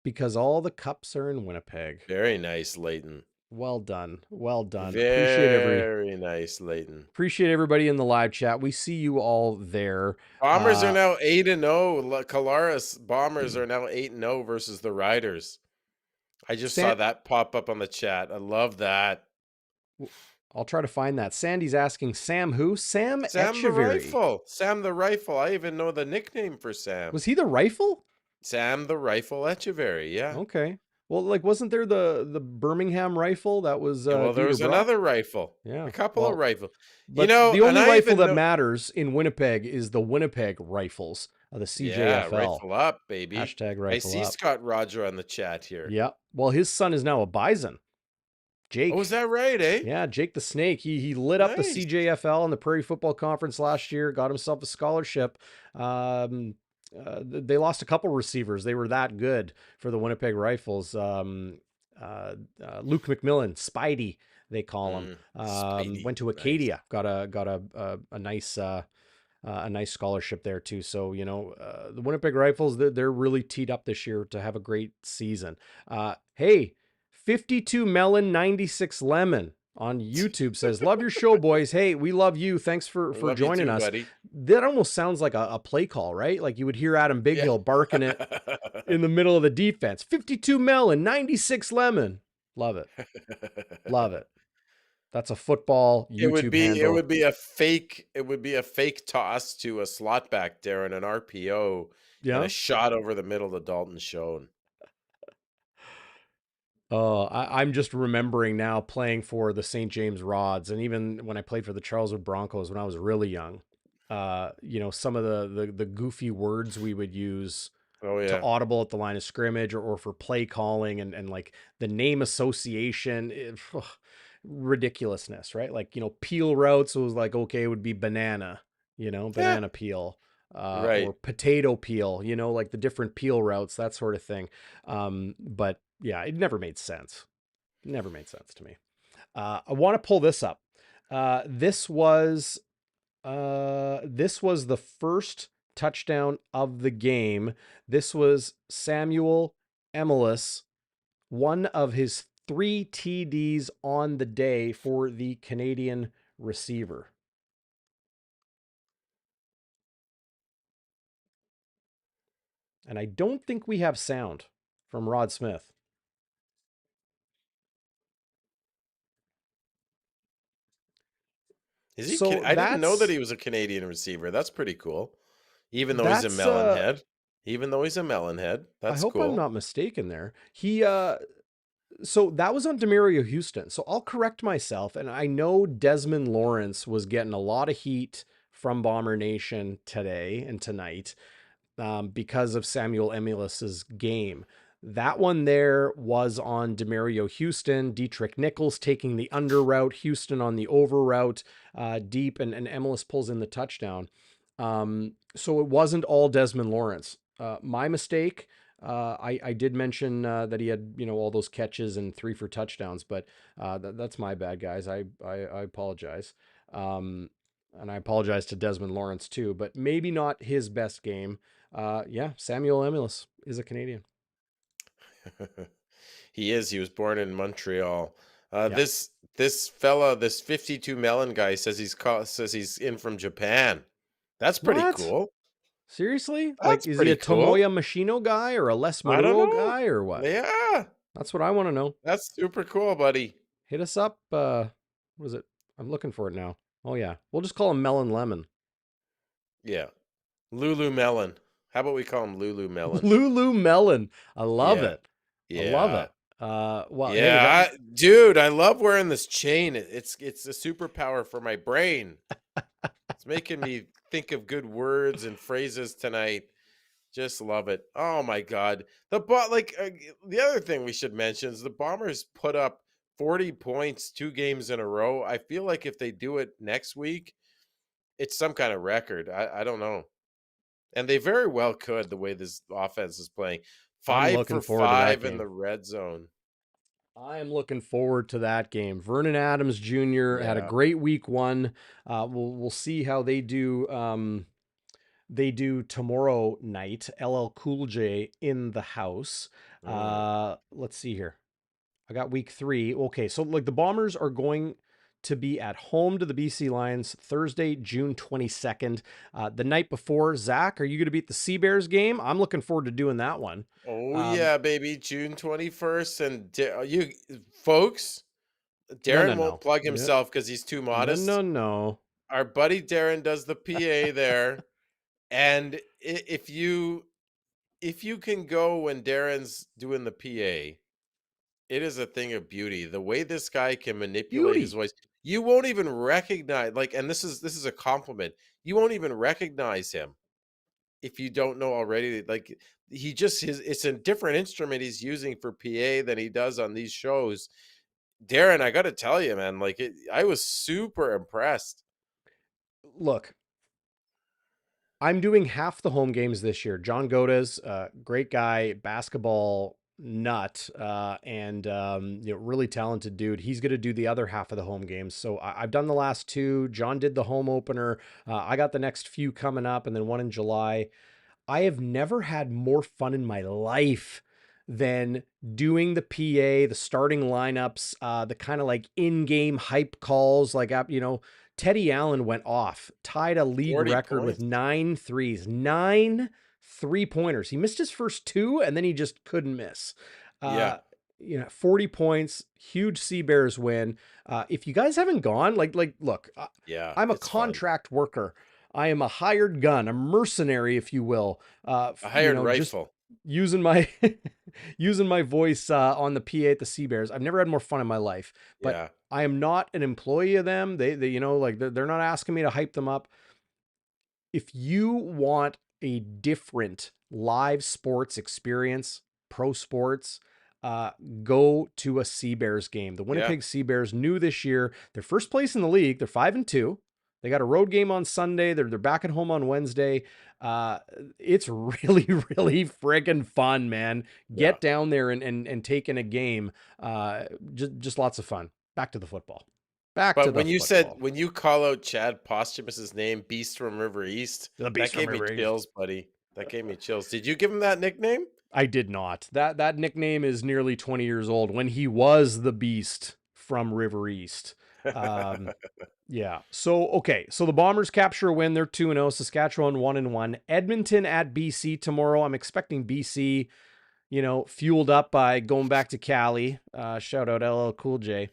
Because all the cups are in Winnipeg. very nice, Leighton. Well done. Well done. Very nice, Leighton. Appreciate everybody in the live chat. We see you all there. Bombers are Uh now 8-0. Calaris Bombers are now 8-0 versus the Riders. I just saw Sam, that pop up on the chat. I love that. I'll try to find that. Sandy's asking Sam who? Sam Sam the Echeverry. Rifle. Sam the Rifle. I even know the nickname for Sam. Was he the rifle? Sam the Rifle Echeverry. Yeah. Okay. Well, like, wasn't there the Birmingham rifle that was Yeah, well, there Dieter was Brock? another rifle. A Yeah. couple of Well, rifles. but the And only I rifle even that know. matters in Winnipeg is the Winnipeg Rifles of the Yeah, CJFL. rifle up, baby. Hashtag I rifle see up. Scott Roger on the chat here. Yeah. Well, his son is now a Bison. Oh, is Jake. that right, eh? Yeah, Jake the Snake. He lit up the Nice. CJFL and the Prairie Football Conference last year. Got himself a scholarship. They lost a couple receivers. They were that good for the Winnipeg Rifles. Luke McMillan, Spidey, they call him. Spidey. Went to Nice. Acadia. Got a nice a nice scholarship there too. So the Winnipeg Rifles, they're really teed up this year to have a great season. Hey. 52 Melon 96 Lemon on YouTube says, love your show, boys. Hey, we love you. Thanks for Love you joining too, us. buddy. That almost sounds like a play call, right? Like you would hear Adam Yeah. Bighill barking it in the middle of the defense. 52 Melon 96 Lemon. Love it. Love it. That's a football YouTube It handle. would be a fake toss to a slot back there in an RPO and Yeah. a shot over the middle to Dalton Schoen. I'm just remembering now playing for the St. James Rods, and even when I played for the Charleswood Broncos when I was really young, some of the goofy words we would use Oh, to yeah. audible at the line of scrimmage, or for play calling, and like the name association, ridiculousness, right? Like, peel routes was like, okay, it would be banana, Yeah. banana peel, or Right. potato peel, like the different peel routes, that sort of thing. But yeah, it never made sense. Never made sense to me. I want to pull this up. This was the first touchdown of the game. This was Samuel Emilus, one of his 3 TDs on the day for the Canadian receiver. And I don't think we have sound from Rod Smith. Is he? So I didn't know that that's he was a Canadian receiver. That's pretty cool. Even though he's a that's melon head. Even though he's a melon head. I That's hope I'm cool. not mistaken there. So that was on Demario Houston. So I'll correct myself. And I know Desmond Lawrence was getting a lot of heat from Bomber Nation today and tonight, because of Samuel Emilus's game. That one there was on Demario Houston, Dietrich Nichols taking the under route, Houston on the over route, deep, and Emilus pulls in the touchdown. So it wasn't all Desmond Lawrence. My mistake. I did mention that he had, all those catches and 3 for touchdowns, but that's my bad, guys. I apologize. And I apologize to Desmond Lawrence too, but maybe not his best game. Yeah, Samuel Emilus is a Canadian. He is. He was born in Montreal. Yep. This fella, this 52 melon guy says he's in from Japan. That's pretty What? cool. Seriously? Like, That's is he a pretty cool. Tomoya Machino guy or a Les I don't Maduro know. guy or what? Yeah, That's what I want to know. that's super cool, buddy. Hit us up. What is it? I'm looking for it now. Oh yeah, we'll just call him Melon Lemon. Yeah. Lulu Melon. How about we call him Lulu Melon? Lulu Melon. I love Yeah. it. I love Yeah. it. Well, hey, that Yeah, dude, I love wearing this chain. It's a superpower for my brain. It's making me think of good words and phrases tonight. Just love it. Oh my god. The other thing we should mention is the Bombers put up 40 points 2 games in a row. I feel like if they do it next week, it's some kind of record. I don't know. And they very well could, the way this offense is playing. I'm 5 looking for forward to that 5 in game. the red zone. I am looking forward to that game. Vernon Adams Jr. had a Yeah. great week 1. We'll see how they do. They do tomorrow night. LL Cool J in the house. Mm. Let's see here. I got week 3. Okay, so like the Bombers are going to be at home to the BC Lions Thursday, June 22nd. The night before, Zach, are you going to beat the Sea Bears game? I'm looking forward to doing that one. Oh Um, yeah, baby, June 21st. And you folks, no, no, Darren won't no. plug No, himself because he's too no, modest. no, no. Our buddy Darren does the PA there. And if you can go when Darren's doing the PA, it is a thing of beauty. The way this guy can manipulate his Beauty. voice, you won't even recognize, like, and this is a compliment. You won't even recognize him if you don't know already. Like, it's a different instrument he's using for PA than he does on these shows. Darren, I got to tell you, man, I was super impressed. Look, I'm doing half the home games this year. John Godes, great guy, basketball nut, and really talented dude. He's going to do the other half of the home games. So I've done the last 2. John did the home opener. I got the next few coming up, and then one in July. I have never had more fun in my life than doing the PA, the starting lineups, the kind of like in-game hype calls. Like, Teddy Allen went off, tied a league 40 record with points. 9 threes, 9 3-pointers. He missed his first 2, and then he just couldn't miss. Yeah. 40 points, huge Sea Bears win. If you guys haven't gone, look, Yeah. I'm a It's fun. contract worker. I am a hired gun, a mercenary, if you will. A hired Just rifle. using my using my voice on the PA at the Sea Bears. I've never had more fun in my life. But Yeah. I am not an employee of them. They like they're not asking me to hype them up. If you want a different live sports experience, pro sports, uh, go to a Sea Bears game. The Yeah. Winnipeg Sea Bears, new this year. They're first place in the league. They're 5-2. They got a road game on Sunday. They're back at home on Wednesday. Uh, it's really, really friggin' fun, man. Yeah. Get down there and take in a game. Just lots of fun. Back to the football. Back to But the football. when you call out Chad Posthumous's name, Beast from River East, The that Beast from gave me River East. chills, buddy. That gave me chills. Did you give him that nickname? I did not. That nickname is nearly 20 years old when he was the Beast from River East. Yeah. So, okay. So the Bombers capture a win. They're 2-0. Saskatchewan 1-1. Edmonton at BC tomorrow. I'm expecting BC, fueled up by going back to Cali. Shout out LL Cool J.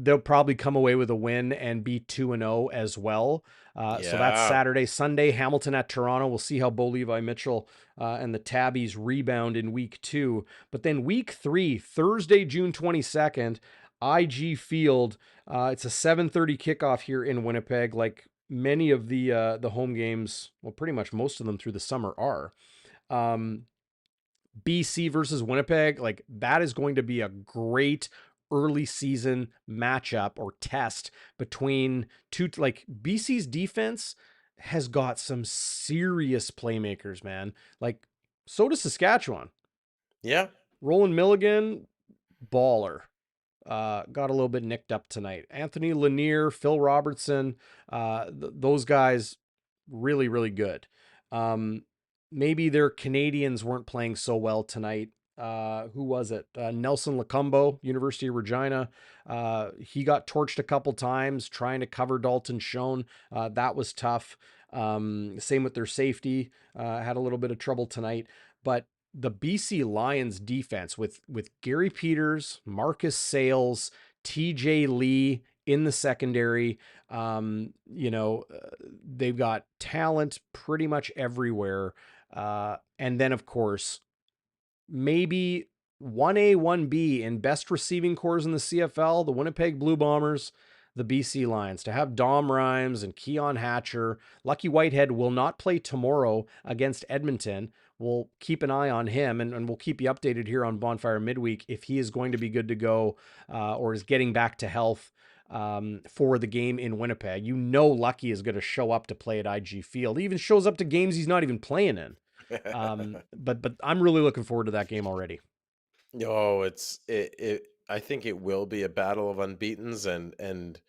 They'll probably come away with a win and be 2-0 as well. So that's Yeah. Saturday. Sunday, Hamilton at Toronto. We'll see how Bo Levi Mitchell and the Tabbies rebound in week 2. But then week 3, Thursday, June 22nd, IG Field. It's a 7:30 kickoff here in Winnipeg, like many of the home games, well, pretty much most of them through the summer are. BC versus Winnipeg, like that is going to be a great early season matchup or test between two. Like BC's defense has got some serious playmakers, man. Like so does Saskatchewan. Yeah. Roland Milligan, baller. Got a little bit nicked up tonight. Anthony Lanier, Phil Robertson, those guys really, really good. Maybe their Canadians weren't playing so well tonight. Who was it? Nelson Lacumbo, University of Regina. He got torched a couple times trying to cover Dalton Schoen. That was tough. Same with their safety. Had a little bit of trouble tonight. But the BC Lions defense with Gary Peters, Marcus Sales, TJ Lee in the secondary, they've got talent pretty much everywhere. And then of course, maybe 1A, 1B in best receiving cores in the CFL, the Winnipeg Blue Bombers, the BC Lions. To have Dom Rhymes and Keon Hatcher. Lucky Whitehead will not play tomorrow against Edmonton. We'll keep an eye on him, and we'll keep you updated here on Bonfire Midweek if he is going to be good to go or is getting back to health for the game in Winnipeg. Lucky is going to show up to play at IG Field. He even shows up to games he's not even playing in. But I'm really looking forward to that game already. No, I think it will be a battle of unbeatens, and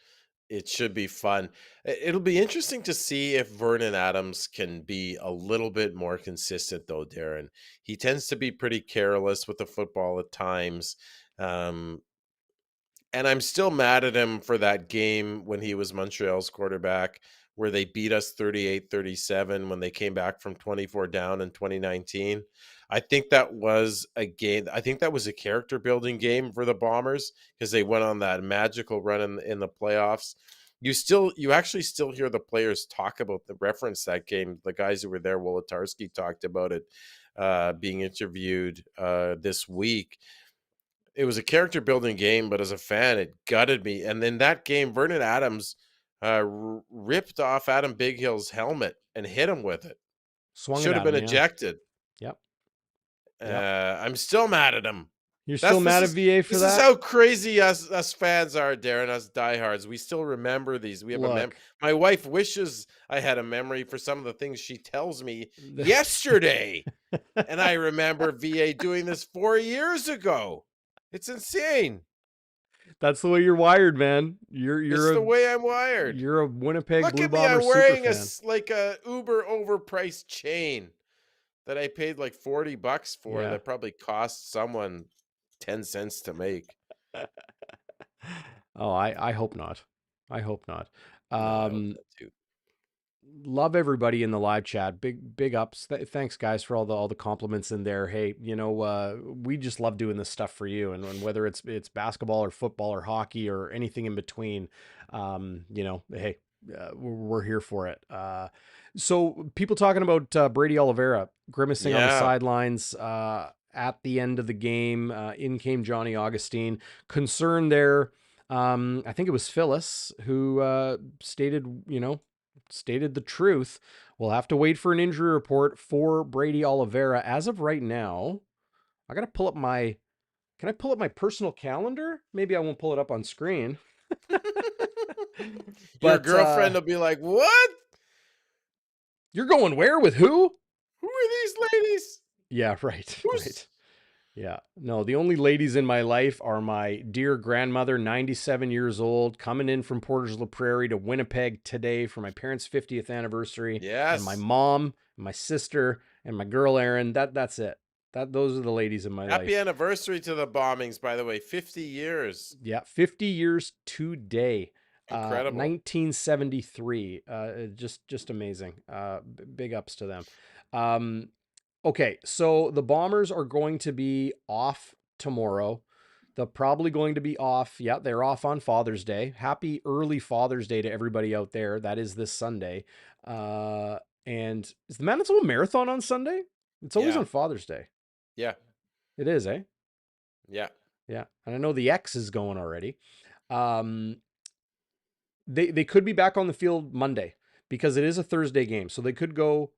it should be fun. It'll be interesting to see if Vernon Adams can be a little bit more consistent, though, Darren. He tends to be pretty careless with the football at times. And I'm still mad at him for that game when he was Montreal's quarterback, where they beat us 38-37 when they came back from 24 down in 2019. I think that was a game. I think that was a character building game for the Bombers because they went on that magical run in the playoffs. You actually still hear the players talk about the reference that game. The guys who were there, Wolotarski talked about it being interviewed this week. It was a character building game, but as a fan, it gutted me. And then that game, Vernon Adams ripped off Adam Bighill's helmet and hit him with it. Swung Should it have at been him, yeah. ejected. Yep. I'm still mad at him. You're still mad at VA for that? This is how crazy us fans are, Darren, us diehards. We still remember these. We have a memory. My wife wishes I had a memory for some of the things she tells me yesterday. And I remember VA doing this 4 years ago. It's insane. That's the way you're wired, man. You're the way I'm wired. You're a Winnipeg Look Blue at me. Bomber I'm wearing superfan. a uber overpriced chain that I paid like $40 for. Yeah. That probably cost someone 10 cents to make. Oh, I hope not. I hope not. No, I hope that too. Love everybody in the live chat. Big ups. Thanks guys for all the compliments in there. Hey, we just love doing this stuff for you, and whether it's basketball or football or hockey or anything in between, hey, we're here for it. So people talking about Brady Oliveira grimacing on the sidelines at the end of the game. In came Johnny Augustine. Concern there. I think it was Phyllis who stated the truth We'll have to wait for an injury report for Brady Oliveira. As of right now, I got to pull up my. Can I pull up my personal calendar? Maybe I won't pull it up on screen. Your But girlfriend will be like, "What? you're going where with who? Who are these ladies? Yeah, right, Who's?" right. Yeah. No, the only ladies in my life are my dear grandmother, 97 years old, coming in from Portage La Prairie to Winnipeg today for my parents' 50th anniversary, and my Yes. mom, and my sister, and my girl Erin. That's it. Those are the ladies in my Happy life. anniversary to the bombings, by the way. 50 years. Yeah, 50 years today. Incredible. 1973. Just amazing. Big ups to them. Um, Okay, so the Bombers are going to be off tomorrow. They're probably going to be off. Yeah, they're off on Father's Day. Happy early Father's Day to everybody out there. That is this Sunday. And is the Manitoba Marathon on Sunday? It's always Yeah. on Father's Day. Yeah. It is, eh? Yeah. Yeah. And I know the X is going already. Um, they could be back on the field Monday because it is a Thursday game. So they could go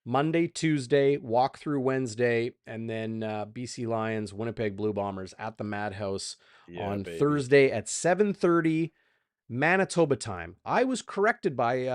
Monday, Tuesday, walk through Wednesday, and then BC Lions, Winnipeg Blue Bombers at the Madhouse Yeah, on baby. Thursday at 7:30 Manitoba time. I was corrected by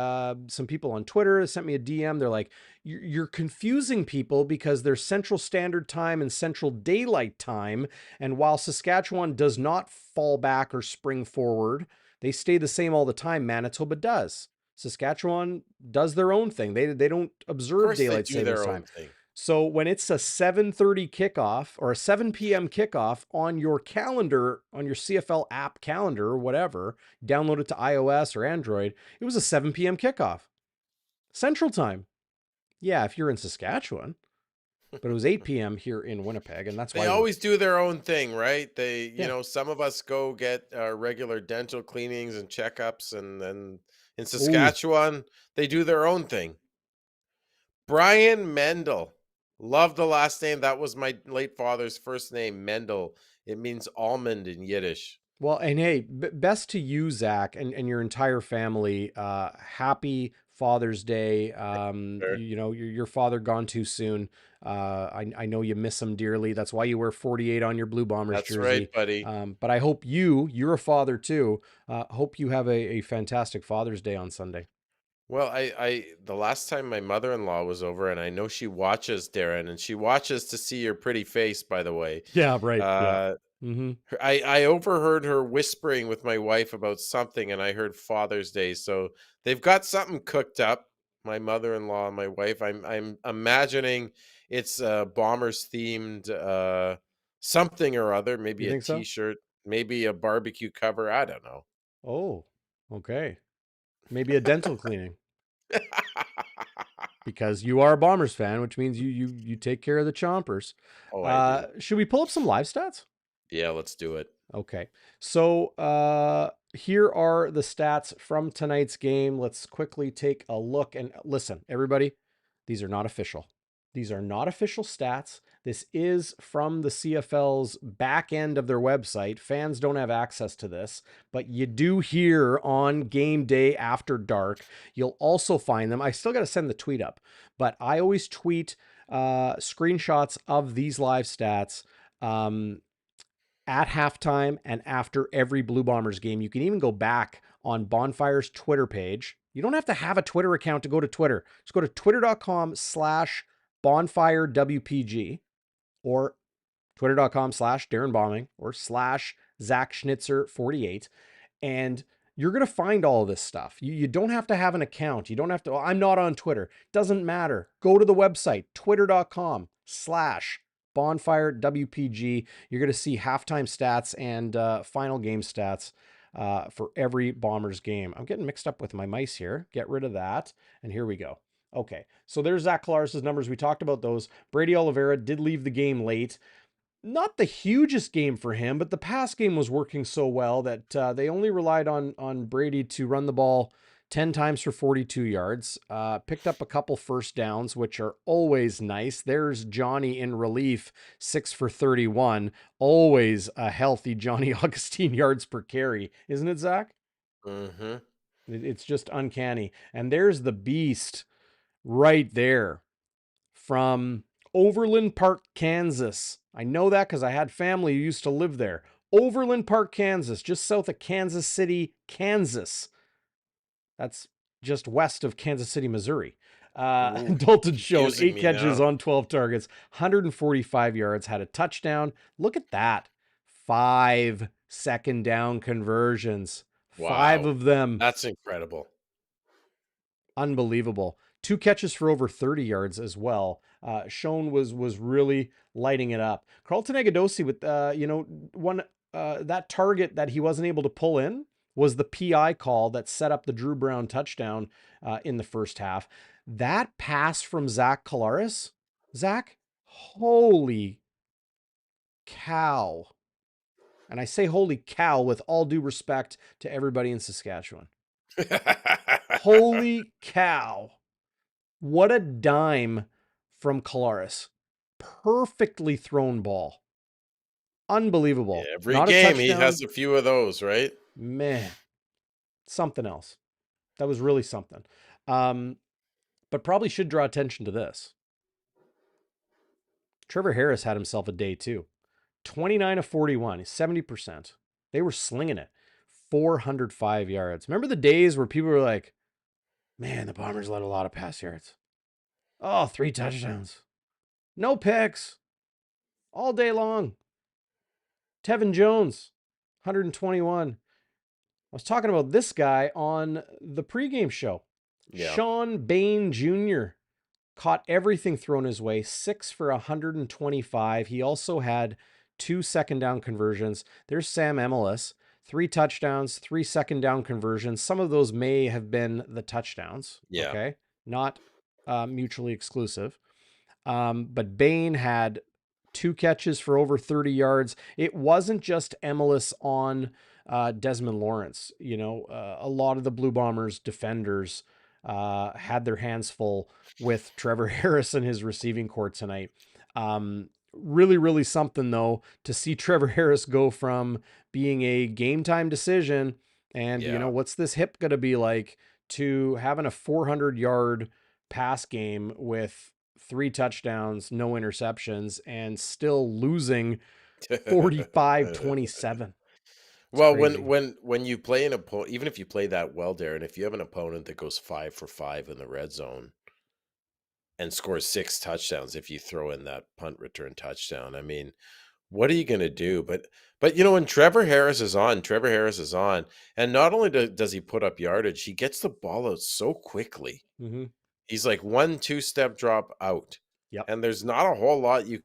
some people on Twitter. They sent me a DM. They're like, "You're confusing people because there's Central Standard Time and Central Daylight Time. And while Saskatchewan does not fall back or spring forward, they stay the same all the time. Manitoba does. Saskatchewan does their own thing. They don't Of observe course they daylight do savings their time. own thing. So when it's a 7:30 kickoff or a 7 p.m. kickoff on your calendar, on your CFL app calendar or whatever, download it to iOS or Android, it was a 7 p.m. kickoff. Central time. Yeah, if you're in Saskatchewan, but it was 8 p.m. here in Winnipeg, and that's They why we're always do their own thing, right? They, yeah. some of us go get regular dental cleanings and checkups, and then in Oh, Saskatchewan, they do their own thing. Brian Mendel. Love the last name. That was my late father's first name, Mendel. It means almond in Yiddish. well, and hey, best to you, Zach, and your entire family. Happy Father's Day. Sure. Your father gone too soon. I know you miss him dearly. That's why you wear 48 on your Blue Bombers That's right, jersey. buddy. But I hope you're a father too. Hope you have a fantastic Father's Day on Sunday. Well, the last time my mother-in-law was over, and I know she watches, Darren, and she watches to see your pretty face, by the way. Yeah, right. Yeah. Uh, Mm-hmm. I overheard her whispering with my wife about something, and I heard Father's Day. So they've got something cooked up. My mother-in-law and my wife. I'm imagining it's Bombers themed something or other. You Maybe a think so? T-shirt, maybe a barbecue cover. I don't know. Oh, okay. Maybe a dental cleaning. Because you are a Bombers fan, which means you take care of the Chompers. Oh, I do. Should we pull up some live stats? Yeah, let's do it. Okay. So here are the stats from tonight's game. Let's quickly take a look and listen, everybody. These are not official. These are not official stats. This is from the CFL's back end of their website. Fans don't have access to this, but you do here on game day after dark. You'll also find them. I still got to send the tweet up, but I always tweet screenshots of these live stats. At halftime and after every Blue Bombers game. You can even go back on Bonfire's Twitter page. You don't have to have a Twitter account to go to Twitter. Just go to twitter.com/BonfireWPG or twitter.com/Darrin Bauming or /Zach Schnitzer 48. And you're going to find all of this stuff. You don't have to have an account. You don't have to, oh, I'm not on Twitter. Doesn't matter. Go to the website, twitter.com/BonfireWPG. You're going to see halftime stats and final game stats for every Bombers game. I'm getting mixed up with my mice here. Get rid of that. And here we go. Okay, so there's Zach Collaros' numbers. We talked about those. Brady Oliveira did leave the game late. Not the hugest game for him, but the pass game was working so well that they only relied on Brady to run the ball 10 times for 42 yards. Picked up a couple first downs, which are always nice. There's Johnny in relief, 6 for 31. Always a healthy Johnny Augustine yards per carry, isn't it, Zach? Mm-hmm. It's just uncanny. And there's the beast, right there from Overland Park, Kansas. I know that because I had family who used to live there. Overland Park, Kansas, just south of Kansas City, Kansas. That's just west of Kansas City, Missouri. Ooh, Dalton Schoen, confusing 8 me catches now. on 12 targets, 145 yards, had a touchdown. Look at that. 5 second down conversions. 5 Wow. of them. That's incredible. Unbelievable. 2 catches for over 30 yards as well. Schoen was really lighting it up. Carlton Agadosi with one that target that he wasn't able to pull in was the PI call that set up the Drew Brown touchdown in the first half. That pass from Zach Collaros, Zach, holy cow. And I say holy cow with all due respect to everybody in Saskatchewan. Holy cow. What a dime from Collaros. Perfectly thrown ball. Unbelievable. Every Not a game he touchdown. has a few of those, right? Man, something else. That was really something. But probably should draw attention to this. Trevor Harris had himself a day too. 29 of 41, 70%. They were slinging it. 405 yards. Remember the days where people were like, man, the Bombers let a lot of pass yards. Oh, 3 touchdowns. No picks. All day long. Tevin Jones, 121. I was talking about this guy on the pregame show. Yeah. Sean Bain Jr. caught everything thrown his way, 6 for 125. He also had 2 second down conversions. There's Sam Emelis, 3 touchdowns, 3 second down conversions. Some of those may have been the touchdowns. Yeah. Okay. Not mutually exclusive. But Bain had 2 catches for over 30 yards. It wasn't just Emelis on Desmond Lawrence. A lot of the Blue Bombers defenders had their hands full with Trevor Harris and his receiving corps tonight. Really, really something, though, to see Trevor Harris go from being a game time decision and, Yeah. what's this hip going to be like, to having a 400-yard pass game with 3 touchdowns, no interceptions, and still losing 45-27. It's Well, crazy. when you play an opponent, even if you play that well, Darren, if you have an opponent that goes 5 for 5 in the red zone and scores 6 touchdowns, if you throw in that punt return touchdown, I mean, what are you going to do? But when Trevor Harris is on, and not only does he put up yardage, he gets the ball out so quickly. Mm-hmm. He's like 1-2 step drop out, Yep. and there's not a whole lot you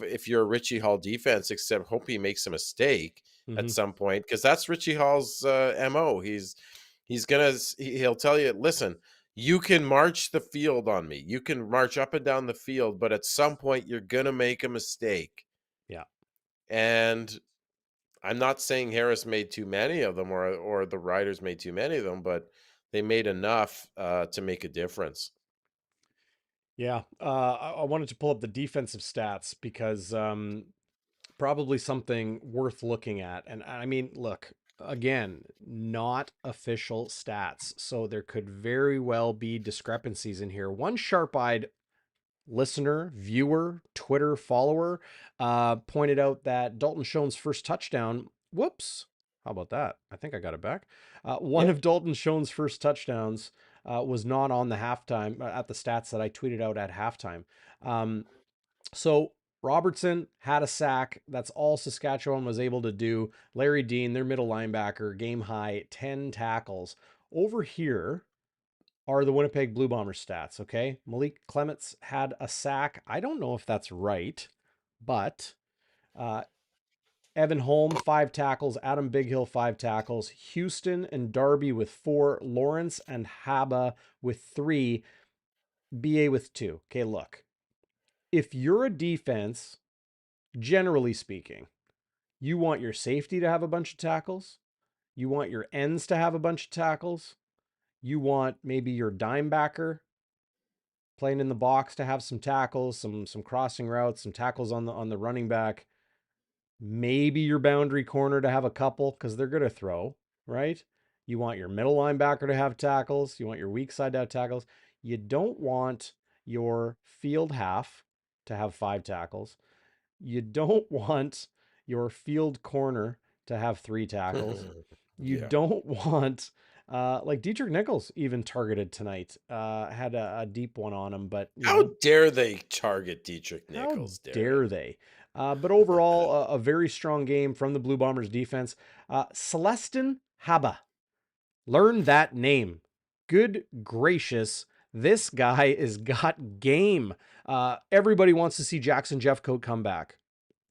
if you're a Richie Hall defense, except hope he makes a mistake at Mm-hmm. some point, because that's Richie Hall's MO. He'll tell you, listen, you can march the field on me. You can march up and down the field, but at some point you're gonna make a mistake. Yeah. And I'm not saying Harris made too many of them or the Riders made too many of them, but they made enough to make a difference. Yeah. I wanted to pull up the defensive stats because probably something worth looking at. And I mean, look, again, not official stats. So there could very well be discrepancies in here. One sharp eyed listener, viewer, Twitter follower pointed out that Dalton Schoen's first touchdown. Whoops. How about that? I think I got it back. One Yeah. of Dalton Schoen's first touchdowns was not on the halftime at the stats that I tweeted out at halftime. So Robertson had a sack. That's all Saskatchewan was able to do. Larry Dean, their middle linebacker, game high, 10 tackles. Over here are the Winnipeg Blue Bombers stats, okay? Malik Clements had a sack. I don't know if that's right, but Evan Holm, 5 tackles. Adam Bighill, 5 tackles. Houston and Darby with 4. Lawrence and Haba with 3. BA with 2. Okay, look. If you're a defense, generally speaking, you want your safety to have a bunch of tackles. You want your ends to have a bunch of tackles. You want maybe your dime backer playing in the box to have some tackles, some crossing routes, some tackles on the running back. Maybe your boundary corner to have a couple because they're going to throw, right? You want your middle linebacker to have tackles. You want your weak side to have tackles. You don't want your field half to have 5 tackles. You don't want your field corner to have 3 tackles. You Yeah. don't want like Dietrich Nichols even targeted tonight. Had a deep one on him, but How dare they target Dietrich how Nichols, Darren? dare they? But overall, a very strong game from the Blue Bombers defense. Celestin Haba. Learn that name. Good gracious. This guy is got game. Everybody wants to see Jackson Jeffcoat come back.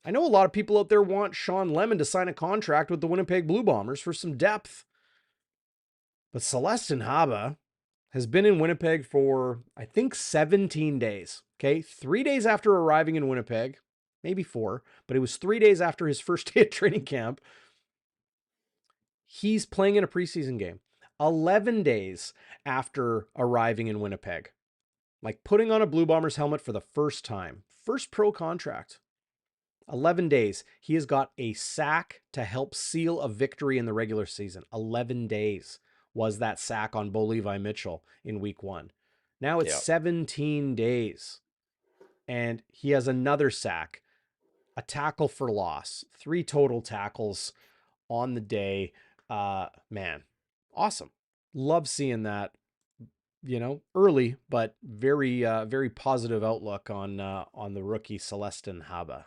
I know a lot of people out there want Sean Lemon to sign a contract with the Winnipeg Blue Bombers for some depth. But Celestin Haba has been in Winnipeg for, I think, 17 days. Okay. 3 days after arriving in Winnipeg, maybe 4, but it was 3 days after his first day at training camp. He's playing in a preseason game. 11 days after arriving in Winnipeg. Like putting on a Blue Bombers helmet for the first time. First pro contract. 11 days. He has got a sack to help seal a victory in the regular season. 11 days was that sack on Bo Levi Mitchell in week 1. Now it's 17 days. And he has another sack, a tackle for loss, 3 total tackles on the day. Man, awesome. Love seeing that, early, but very positive outlook on the rookie Celestin Haba.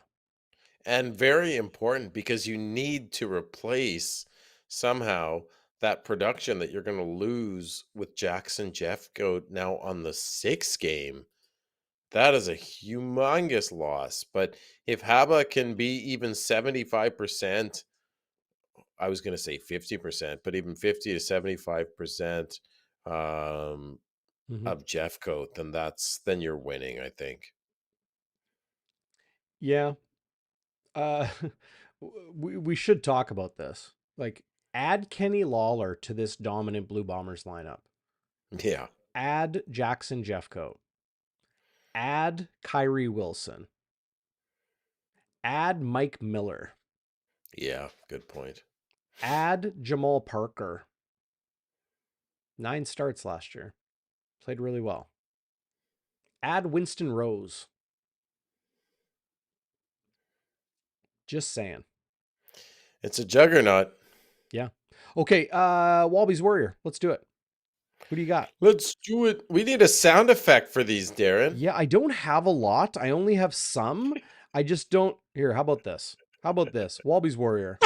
And very important because you need to replace somehow that production that you're going to lose with Jackson Jeffcoat now on the 6th game. That is a humongous loss. But if Haba can be even 75%, I was going to say 50%, but even 50 to 75% of Jeffcoat, then you're winning, I think. Yeah. We should talk about this. Like, add Kenny Lawler to this dominant Blue Bombers lineup. Yeah. Add Jackson Jeffcoat. Add Kyrie Wilson. Add Mike Miller. Yeah, good point. Add Jamal Parker. 9 starts last year. Played really well. Add Winston Rose. Just saying. It's a juggernaut. Yeah. Okay, Walby's Warrior. Let's do it. Who do you got? Let's do it. We need a sound effect for these, Darren. Yeah, I don't have a lot. I only have some. I just don't. Here, how about this? How about this? Walby's Warrior.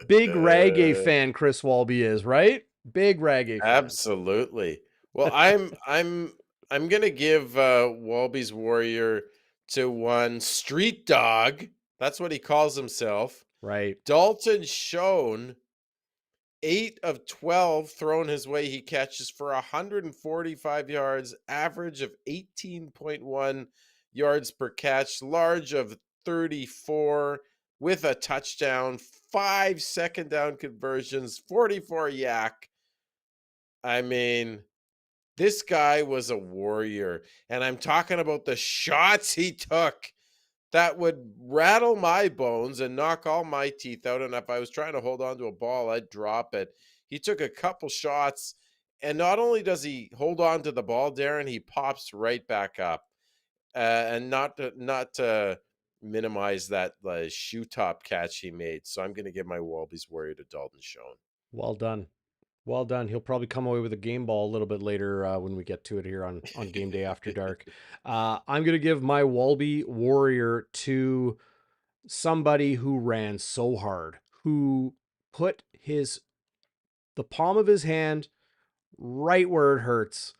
Big reggae fan Chris Walby is, right? Big reggae fan. Absolutely. Well, I'm gonna give Walby's Warrior to one street dog. That's what he calls himself. Right. Dalton Schoen, 8 of 12 thrown his way. He catches for 145 yards, average of 18.1 yards per catch, large of 34 with a touchdown, 5 second down conversions, 44 yak. I mean, this guy was a warrior. And I'm talking about the shots he took that would rattle my bones and knock all my teeth out. And if I was trying to hold on to a ball, I'd drop it. He took a couple shots. And not only does he hold on to the ball, Darren, he pops right back up. And not to minimize that shoe top catch he made. So I'm going to give my Walby's Warrior to Dalton Schoen. Well done. Well done. He'll probably come away with a game ball a little bit later when we get to it here on Game Day After Dark. I'm going to give my Walby Warrior to somebody who ran so hard, who put the palm of his hand right where it hurts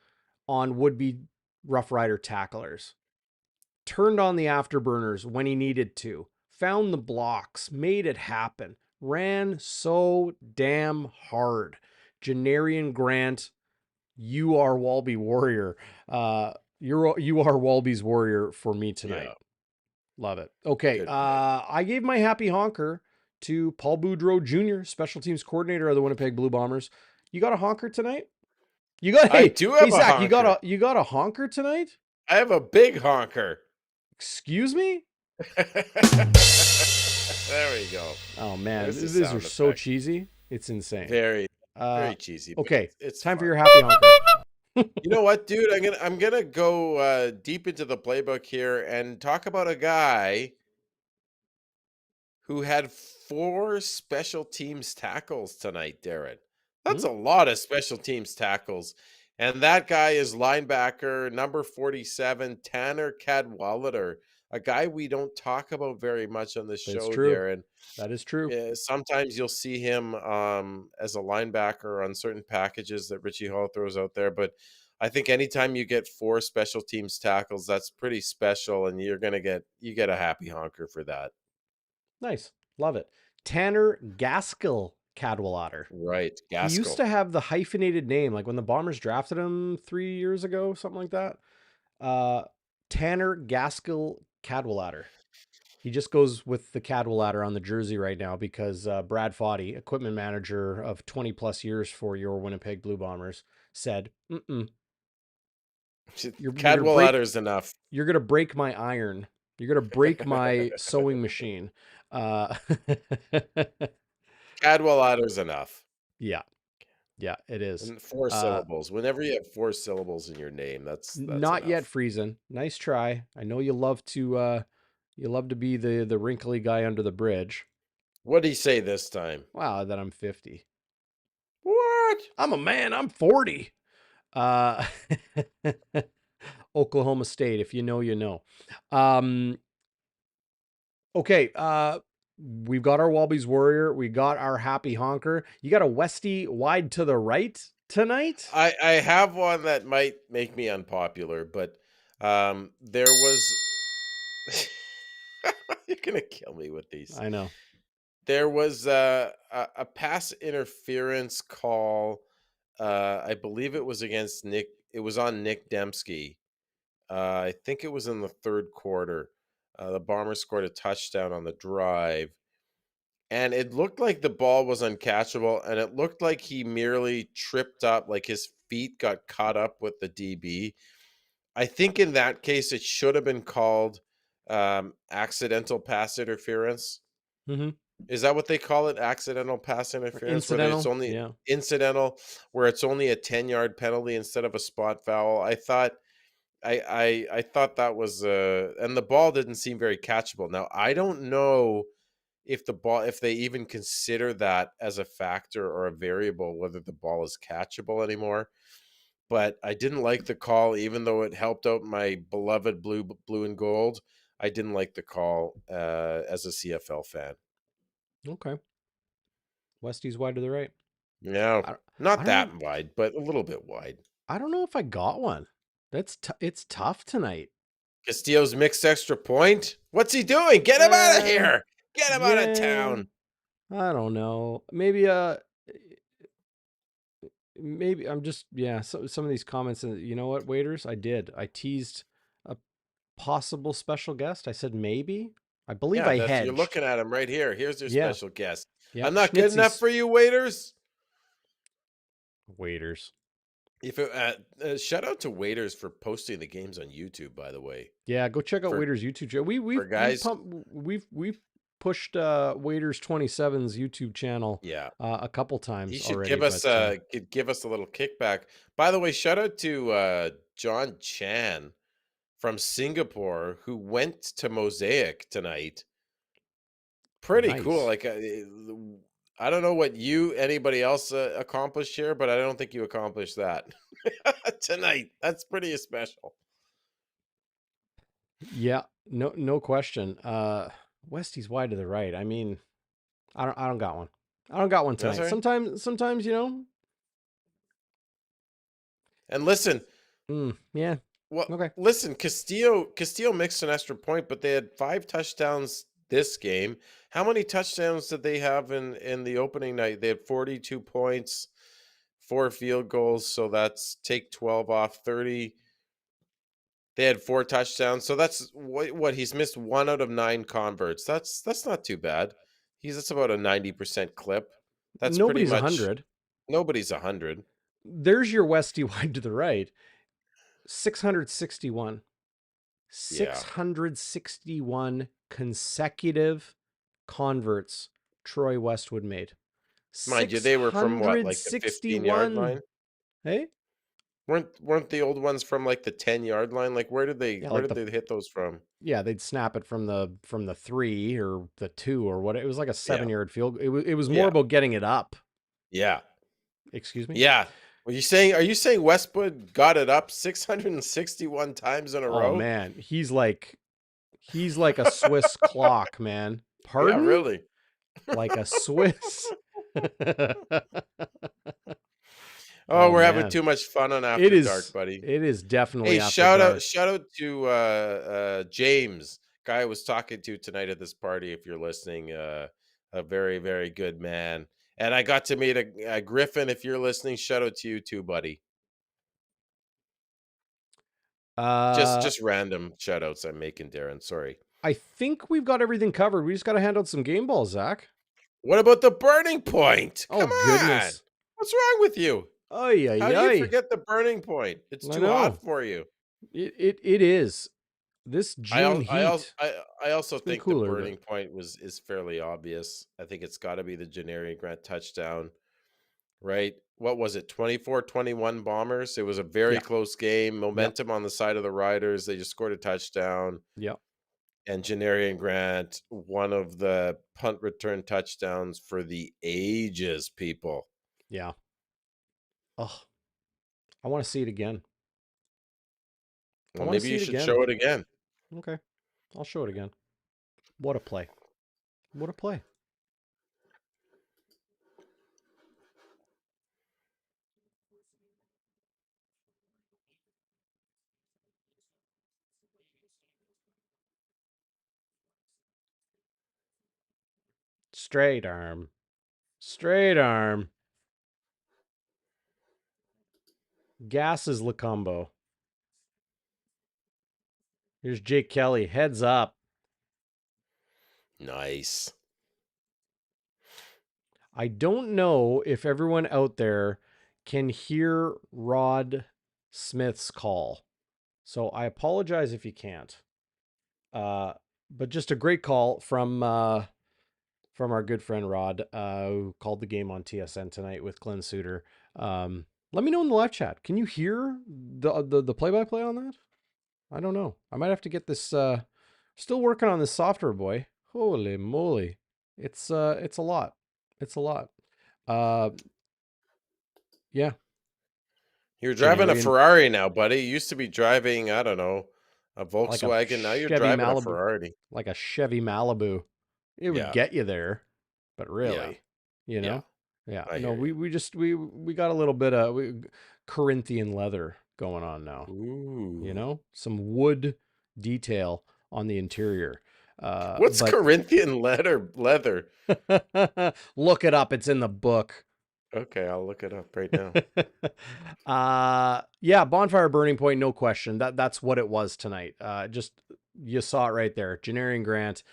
on would-be Rough Rider tacklers. Turned on the afterburners when he needed to. Found the blocks. Made it happen. Ran so damn hard. Janarian Grant, you are Walby Warrior. You are Walby's Warrior for me tonight. Yeah. Love it. Okay, I gave my happy honker to Paul Boudreau Jr., special teams coordinator of the Winnipeg Blue Bombers. You got a honker tonight? You got I do have hey a Zach, honker. you got a honker tonight? I have a big honker. Excuse me? There we go. Oh man, these are so cheesy. It's insane. Very. Uh, Very cheesy, but okay, it's time for fun. your happy honker. You know what, dude? I'm gonna go deep into the playbook here and talk about a guy who had 4 special teams tackles tonight, Darren. That's Hmm? a lot of special teams tackles. And that guy is linebacker number 47, Tanner Cadwallader, a guy we don't talk about very much on this That's show, true. Darren. That is true. Sometimes you'll see him as a linebacker on certain packages that Richie Hall throws out there. But I think anytime you get 4 special teams tackles, that's pretty special. And you get a happy honker for that. Nice. Love it. Tanner Gaskell Cadwallader. Right, He used Gaskell. to have the hyphenated name, like when the Bombers drafted him 3 years ago, something like that. Uh, Tanner Gaskell Cadwallader. He just goes with the Cadwallader on the jersey right now because Brad Foddy, equipment manager of 20 plus years for your Winnipeg Blue Bombers, said, you're gonna break Cadwallader's enough. you're gonna break my iron. You're gonna break my sewing machine. Uh, Cadwallader's enough. yeah, yeah, it is. And 4 Uh, syllables. Whenever you have 4 syllables in your name, that's Not yet, enough. Friesen. Nice try. I know you love to be the wrinkly guy under the bridge. What'd he say this time? Wow, that I'm 50. What? I'm a man. I'm 40. Uh, Oklahoma State. If you know, you know. Um, okay. We've got our Walby's Warrior. We got our Happy Honker. You got a Westy wide to the right tonight. I have one that might make me unpopular, but there was you're gonna kill me with these. I know. There was a pass interference call. I believe it was against Nick. It was on Nick Dembski. I think it was in the third quarter. The Bombers scored a touchdown on the drive, and it looked like the ball was uncatchable, and it looked like he merely tripped up, like his feet got caught up with the DB. I think in that case, it should have been called accidental pass interference. Mm-hmm. Is that what they call it? Accidental pass interference, where it's Incidental. only Yeah. incidental, where it's only a 10-yard penalty instead of a spot foul. I thought that was and the ball didn't seem very catchable. Now, I don't know if they even consider that as a factor or a variable, whether the ball is catchable anymore. But I didn't like the call, even though it helped out my beloved blue and gold. I didn't like the call as a CFL fan. Okay. Westy's wide to the right. No, I, I not don't that know. wide, but a little bit wide. I don't know if I got one. It's tough tonight. Castillo's mixed extra point. What's he doing? Get him out of Uh, here. Get him out of yeah. town. I don't know. Maybe I'm just some of these comments, and you know what, waiters, I teased a possible special guest. I said maybe. I believe Yeah, I that's you're hedged. looking at him right here. Here's your Yeah. special guest. Yeah. I'm not good enough Schnitzy's for you, waiters. waiters. If it, shout out to waiters for posting the games on YouTube, by the way. Yeah, go check out For Waiters YouTube channel. for guys, We've pushed Waiters 27's YouTube channel yeah, a couple he times should already, but give us a little kickback. By the way, shout out to John Chan from Singapore who went to Mosaic tonight. Pretty cool. nice. Like I don't know what anybody else accomplished here, but I don't think you accomplished that tonight. That's pretty special. Yeah, no question. Westy's wide to the right. I mean, I don't got one. I don't got one That's tonight. right. Sometimes, And listen, yeah. well, Okay. listen, Castillo mixed an extra point, but they had 5 touchdowns this game. How many touchdowns did they have in the opening night? They had 42 points, 4 field goals, so that's take 12 off 30. They had 4 touchdowns, so that's what he's missed 1 out of 9 converts. That's not too bad. That's about a 90% clip. That's pretty Nobody's much 100. nobody's 100. There's your Westy wide to the right. 661. Yeah. 661 consecutive converts Troy Westwood made. Mind you, they were from what, like the 15-yard 661. line? Hey? Weren't the old ones from like the 10-yard line? Like Yeah, where like did they hit those from? yeah, they'd snap it from the 3 or the 2 or what. It was like a Yeah. 7-yard field. It was more Yeah. about getting it up. Yeah. Excuse me? Yeah. Are you saying Westwood got it up 661 times in a Oh row? man, he's like a Swiss clock, man. Yeah, Pardon? really. Like a Swiss. Oh, Oh we're having man. too much fun on It After Dark, is buddy. it is Hey, definitely after dark. shout out to James, guy I was talking to tonight at this party. If you're listening, a very very good man. And I got to meet a Griffin. If you're listening, shout out to you too, buddy. Uh Just random shout outs I'm making, Darren. Sorry. I think we've got everything covered. We just got to hand out some game balls, Zach. What about the burning point? Oh Come on. goodness. What's wrong with you? Ay How ay do you ay. forget the burning point? It's I too hot know. for you. It is. This June heat. I also It's been think the cooler, but burning point is fairly obvious. I think it's got to be the Janarian Grant touchdown, right? What was it? 24-21 Bombers. It was a very yeah. close game. Yep. Momentum on the side of the Riders. They just scored a touchdown. Yep. And Janarian Grant, one of the punt return touchdowns for the ages, people. Yeah. Oh, I want to see it again. I Well, want to maybe see you it should again. show it again. Okay. I'll show it again. What a play. What a play. Straight arm. Straight arm. Gasses Lacombo. Here's Jake Kelly. Heads up. Nice. I don't know if everyone out there can hear Rod Smith's call. So I apologize if you can't. But just a great call from our good friend Rod, who called the game on TSN tonight with Glenn Suter. Let me know in the live chat. Can you hear the play-by-play on that? I don't know. I might have to get this. Still working on this software, boy. Holy moly, it's a lot. It's a lot. Yeah. You're driving a Janarian, Ferrari now, buddy. You used to be driving, I don't know, a like a Volkswagen. Now you're Chevy driving a Malibu, Ferrari. like a Chevy Malibu. It would Yeah. get you there, but Yeah. really, you Yeah. know, yeah. I No, hear you. we got a little bit of Corinthian leather going on now. You Ooh. know, some wood detail on the interior. What's But Corinthian leather? look it up. It's in the book. Okay, I'll look it up right now. Yeah, bonfire burning point, no question. That's what it was tonight. Just you saw it right there. Janarian Grant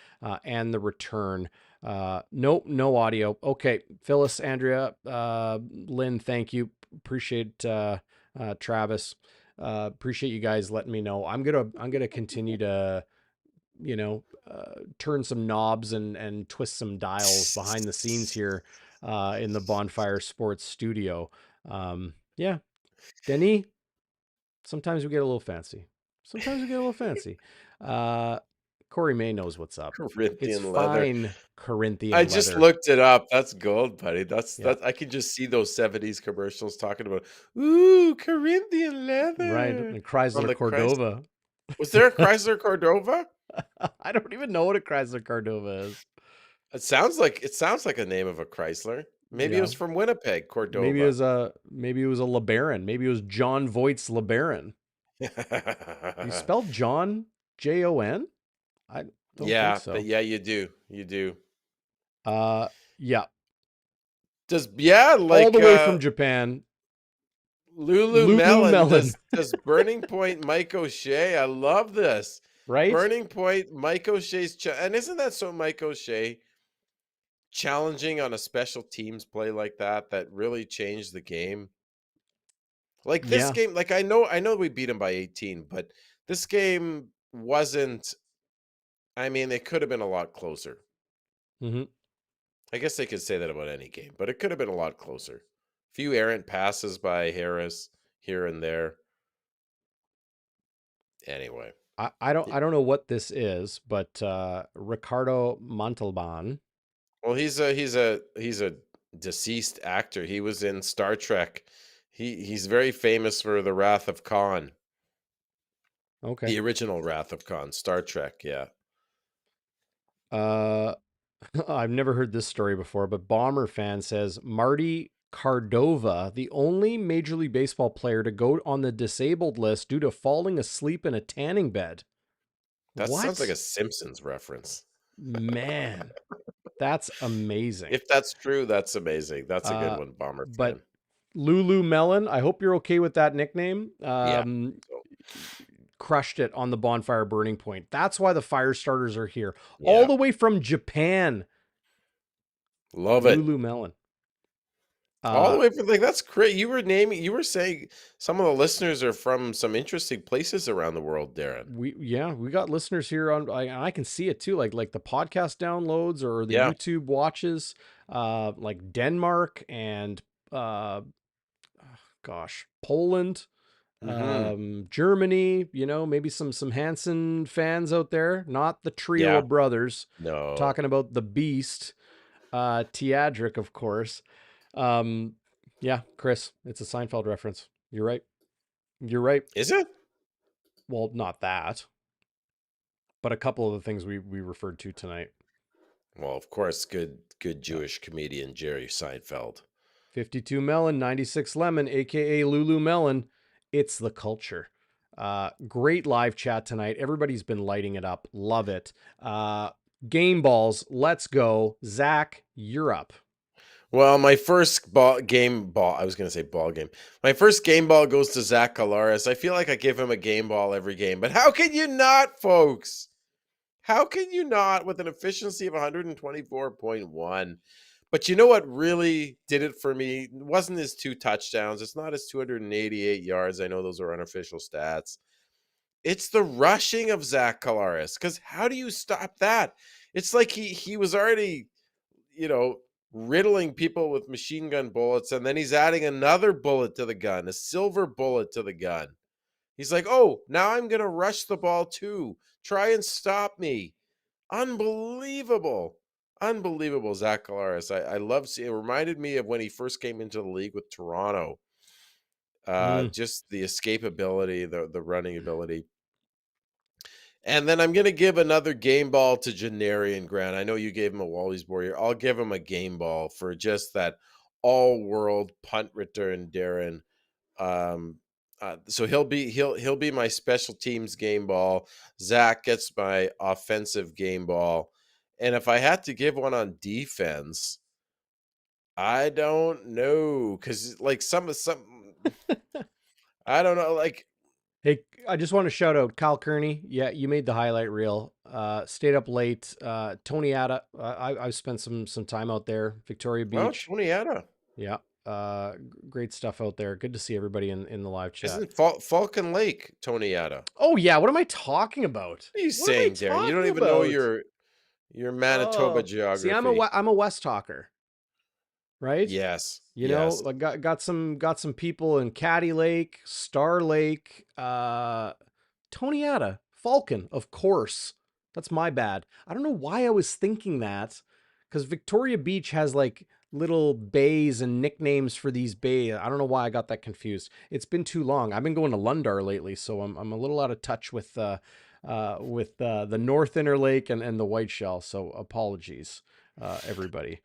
and the return. Nope, no audio. Okay, Phyllis, Andrea, Lynn, thank you. Appreciate Travis. Appreciate you guys letting me know. I'm gonna continue to turn some knobs and twist some dials behind the scenes here in the Bonfire Sports studio. Yeah, Denny, sometimes we get a little fancy. Sometimes we get a little fancy. Corey May knows what's up. It's Corinthian leather. fine, I Corinthian just leather. looked it up. That's gold, buddy. Yeah, I can just see those 70s commercials talking about, ooh, Corinthian right. leather And on Chrysler the Christ. Cordova. Was there a Chrysler Cordova? I don't even know what a Chrysler Cordova is. It sounds like a name of a Chrysler. Maybe it Yeah, was from Winnipeg, maybe it Cordova. was a LeBaron. Maybe it was John Voight's LeBaron. You spelled John Jon? I don't think Yeah, so. yeah, you do. You do. Yeah, Yeah, all like the way from Japan. Lululemon. Lululemon, Does Burning Point Mike O'Shea? I love this. right? Burning Point Mike O'Shea's and isn't that so Mike O'Shea challenging on a special teams play like that really changed the game? Like this Yeah. game, like I know we beat him by 18, but this game wasn't, I mean, it could have been a lot closer. hmm I guess they could say that about any game, but it could have been a lot closer. Few errant passes by Harris here and there. Anyway, I don't know what this is, but Ricardo Montalban. well, he's a deceased actor. He was in Star Trek. He's very famous for the Wrath of Khan, Okay. the original Wrath of Khan, Star Trek. Yeah, Uh, I've never heard this story before, but Bomber fan says Marty Cardova, the only Major League Baseball player to go on the disabled list due to falling asleep in a tanning bed. that sounds like What? a Simpsons reference. Man, that's amazing. If that's true, that's amazing. That's a good Uh, one, Bomber but fan. Lulu Melon, I hope you're okay with that nickname. Yeah, so, Crushed it on the Bonfire Burning Point. That's why the Firestarters are here, all yeah, the way from Japan. love it. Lulu Melon. All Uh, the way from like that's great. You were saying some of the listeners are from some interesting places around the world, Darren. we got listeners here on, I can see it too, like the podcast downloads or the Yeah. YouTube watches, like Denmark and uh, gosh, Poland, Mm-hmm. Germany, maybe some Hanson fans out there, not the trio Yeah. of brothers. No. Talking about the Beast, Teadric, of course. Um, yeah, Chris, it's a Seinfeld reference. You're right. You're right. Is it? Well, not that, but a couple of the things we referred to tonight. Well, of course, good Yeah. Jewish comedian Jerry Seinfeld. 52 Melon, 96 Lemon, aka Lulu Melon. It's the culture. Great live chat tonight. Everybody's been lighting it up. Love it. Game balls. Let's go. Zach, you're up. Well, my first I was going to say ball game. My first game ball goes to Zach Colares. I feel like I give him a game ball every game, but how can you not, folks? How can you not with an efficiency of 124.1? But you know what really did it for me? It wasn't his 2 touchdowns. It's not his 288 yards. I know those are unofficial stats. It's the rushing of Zach Colares. Because how do you stop that? It's like he was already, you know, riddling people with machine gun bullets, and then he's adding another bullet to the gun, a silver bullet to the gun. He's like, oh, now I'm gonna rush the ball too. Try and stop me. Unbelievable. Unbelievable, Zach Colares. I love seeing it. Reminded me of when he first came into the league with Toronto. Mm. Just the escapability, the running ability. And then I'm going to give another game ball to Janarian Grant. I know you gave him a Wally's Warrior. I'll give him a game ball for just that all-world punt return, Darren. So he'll be my special teams game ball. Zach gets my offensive game ball. And if I had to give one on defense, I don't know, because like some I don't know, like Hey, I just want to shout out Kyle Kearney. Yeah, you made the highlight reel. Stayed up late. Tony Atta. I've spent some time out there. Victoria well, Beach. Tony Ada. Yeah. Great stuff out there. Good to see everybody in the live chat. Isn't Falcon Lake Tony Ada? Oh yeah, what am I talking about? What are you What am I saying, Darren? You don't talking even know about? your Manitoba Oh, see, geography. I'm a West talker, right? Yes, You know, yes. like got some people in Caddy Lake, Star Lake, Toniata, Falcon, of course. That's my bad. I don't know why I was thinking that, because Victoria Beach has like little bays and nicknames for these bays. I don't know why I got that confused. It's been too long. I've been going to Lundar lately, so I'm a little out of touch with the North Inner Lake and the White Shell. So apologies, everybody.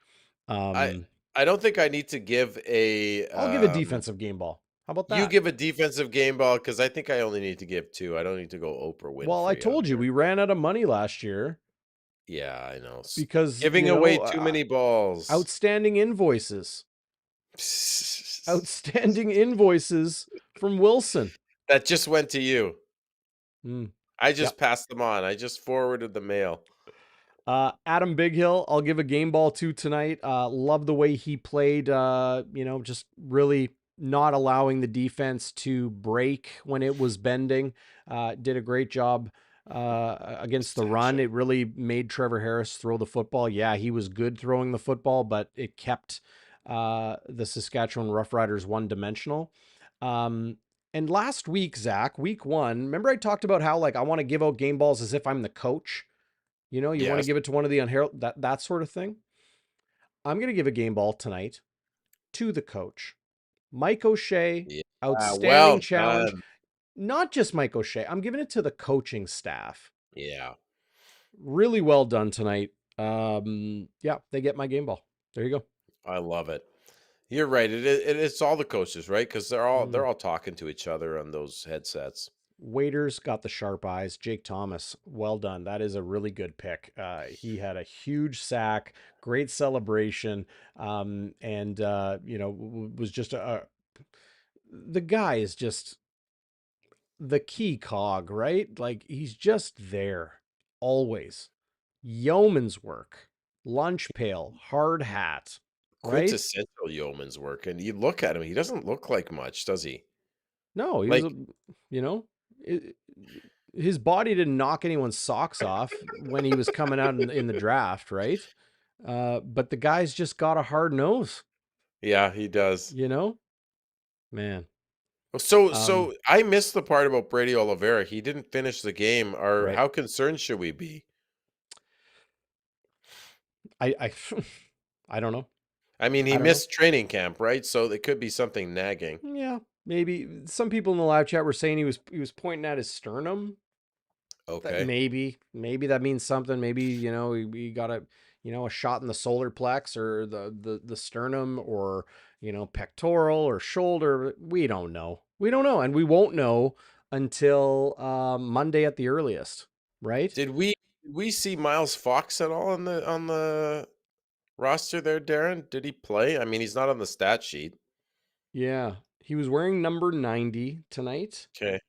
I Um, I don't think I need to give a I'll give a defensive game ball. How about you that? give a defensive game ball, because I think I only need to give two. I don't need to go Oprah Well, I Winfrey on told you here. we ran out of money last year Yeah, I know. because, Giving away too many balls. outstanding invoices. Outstanding invoices from Wilson. That just went to you. Mm, I yep. just passed them on. I just forwarded the mail. Adam Bighill, I'll give a game ball to tonight. Love the way he played, just really not allowing the defense to break when it was bending. Did a great job against the run. Saskatchewan. It really made Trevor Harris throw the football. Yeah, he was good throwing the football, but it kept the Saskatchewan Roughriders one-dimensional. Um, and last week, Zach, week one, remember I talked about how like I want to give out game balls as if I'm the coach. You know, you want to Yes. give it to one of the unheralded, that sort of thing. I'm going to give a game ball tonight to the coach. Mike O'Shea, Yeah. outstanding Well challenge. done. Not just Mike O'Shea. I'm giving it to the coaching staff. Yeah. Really well done tonight. Yeah, they get my game ball. There you go. I love it. You're right. It's all the coaches, right? Because they're Mm. all talking to each other on those headsets. Waiters got the sharp eyes. Jake Thomas, well done. That is a really good pick. He had a huge sack, great celebration, and was just the guy is just the key cog, right? Like he's just there always. Yeoman's work, lunch pail, hard hat, right? Quintessential yeoman's work. And you look at him, he doesn't look like much, does he? No, he was Like, you know, it, his body didn't knock anyone's socks off when he was coming out in the draft, right? But the guy's just got a hard nose, yeah, he does. you know, man. So I missed the part about Brady Oliveira. He didn't finish the game. Or Right. how concerned should we be? I I don't know. I mean, he I don't know. missed training camp, right? So it could be something nagging. Yeah, maybe some people in the live chat were saying he was pointing at his sternum. That Okay. maybe that means something. Maybe he got a shot in the solar plex or the sternum or pectoral or shoulder. We don't know. We don't know, and we won't know until Monday at the earliest, right? Did we see Miles Fox at all on the roster there, Darren? Did he play? I mean, he's not on the stat sheet. Yeah, he was wearing number 90 tonight. Okay.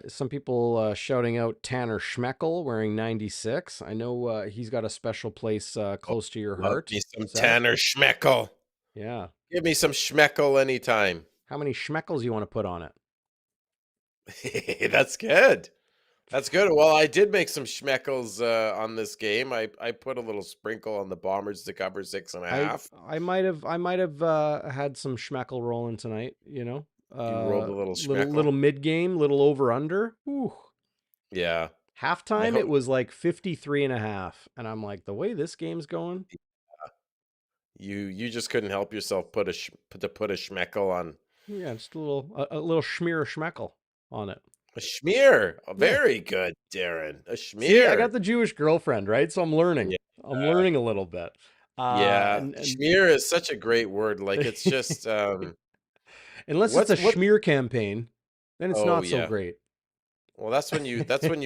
Some people shouting out Tanner Schmeckel wearing 96. I know he's got a special place Oh, close to your love heart, me some Zach. Tanner Schmeckel. Yeah. Give me some Schmeckel anytime. How many Schmeckles you want to put on it? That's good. That's good. Well, I did make some schmeckles on this game. I put a little sprinkle on the Bombers to cover six and a I half. I might have had some Schmeckle rolling tonight. You rolled a little Little schmeckle. mid game, little over under. Ooh. Yeah. I Halftime hope it was like 53 and a half, and I'm like, the way this game's going, you just couldn't help yourself put a schmeckle on yeah, just a little schmear of Schmeckle on it. a schmear. Yeah. Very good, Darren. A See, I schmear. got the Jewish girlfriend, right? So I'm learning. Yeah. I'm learning a little bit. Yeah. And Schmear is such a great word. Like it's just unless it's what's a what schmear campaign, then it's oh not so yeah. great. Well, that's when you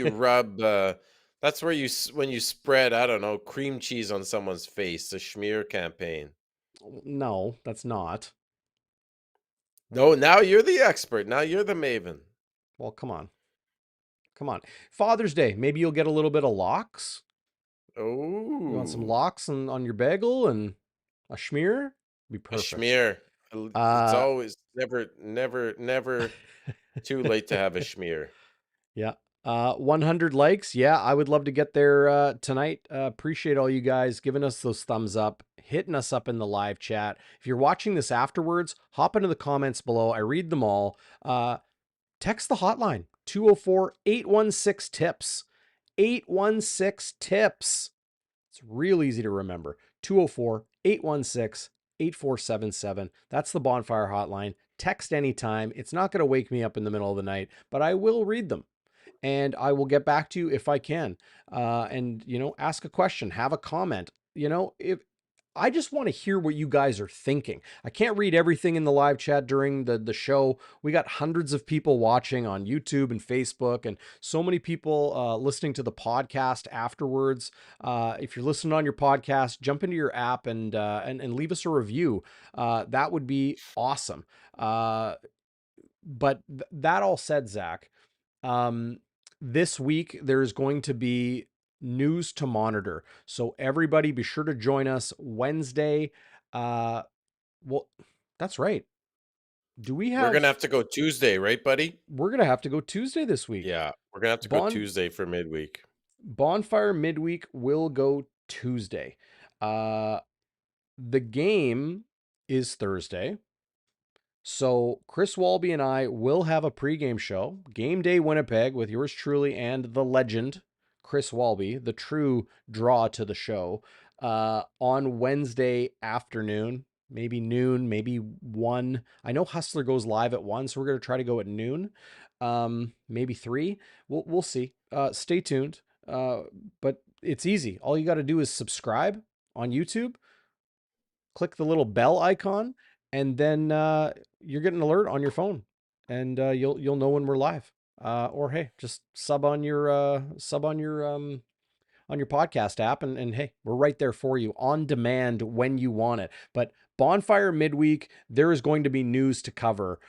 rub that's where when you spread, I don't know, cream cheese on someone's face, the schmear campaign. No, that's not. No, now you're the expert. Now you're the maven. Well, come on. Come on. Father's Day, maybe you'll get a little bit of lox. You want some Oh, lox on your bagel and a schmear? Be a perfect. schmear. It's Uh always never too late to have a schmear. yeah. 100 likes. Yeah, I would love to get there tonight. Appreciate all you guys giving us those thumbs up, hitting us up in the live chat. If you're watching this afterwards, hop into the comments below. I read them all. Text the hotline 204-816 tips. 816 tips. It's real easy to remember. 204-816-8477. That's the Bonfire Hotline. Text anytime. It's not going to wake me up in the middle of the night, but I will read them and I will get back to you if I can. And ask a question, have a comment. If I just want to hear what you guys are thinking. I can't read everything in the live chat during the show. We got hundreds of people watching on YouTube and Facebook, and so many people listening to the podcast afterwards. If you're listening on your podcast, jump into your app and leave us a review. That would be awesome. But that all said, Zach, um, this week there's going to be news to monitor. So everybody be sure to join us Wednesday. Uh, well, that's right. Do we We're gonna have have to go Tuesday, right, buddy? we're going to have to go Tuesday this week. Yeah. We're gonna have to go Bon Tuesday for midweek. Bonfire midweek will go Tuesday. Uh, the game is Thursday. So Chris Walby and I will have a pregame show, Game Day Winnipeg, with yours truly and the legend, Chris Walby, the true draw to the show, on Wednesday afternoon, maybe noon, maybe 1. I know Hustler goes live at 1, so we're going to try to go at noon, maybe 3. We'll see. Stay tuned. But it's easy. All you got to do is subscribe on YouTube, click the little bell icon, and then you're getting an alert on your phone, and you'll know when we're live. Or hey, just sub on your podcast app, and hey, we're right there for you on demand when you want it. But Bonfire midweek, there is going to be news to cover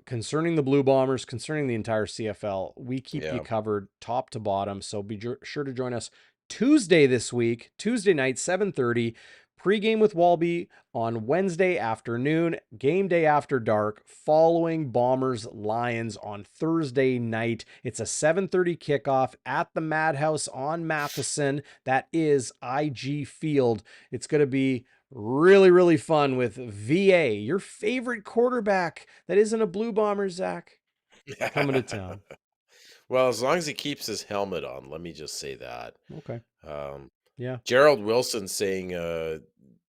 concerning the Blue Bombers, concerning the entire CFL. We keep you Yeah. covered top to bottom, so be sure to join us Tuesday this week, Tuesday night, 7:30. Pregame with Walby on Wednesday afternoon, game day after dark, following Bombers Lions on Thursday night. It's a 7:30 kickoff at the Madhouse on Matheson. That is IG Field. It's going to be really, really fun with VA, your favorite quarterback that isn't a Blue Bomber, Zach, coming to town. Well, as long as he keeps his helmet on, let me just say that. Okay. Um, Yeah. Gerald Wilson saying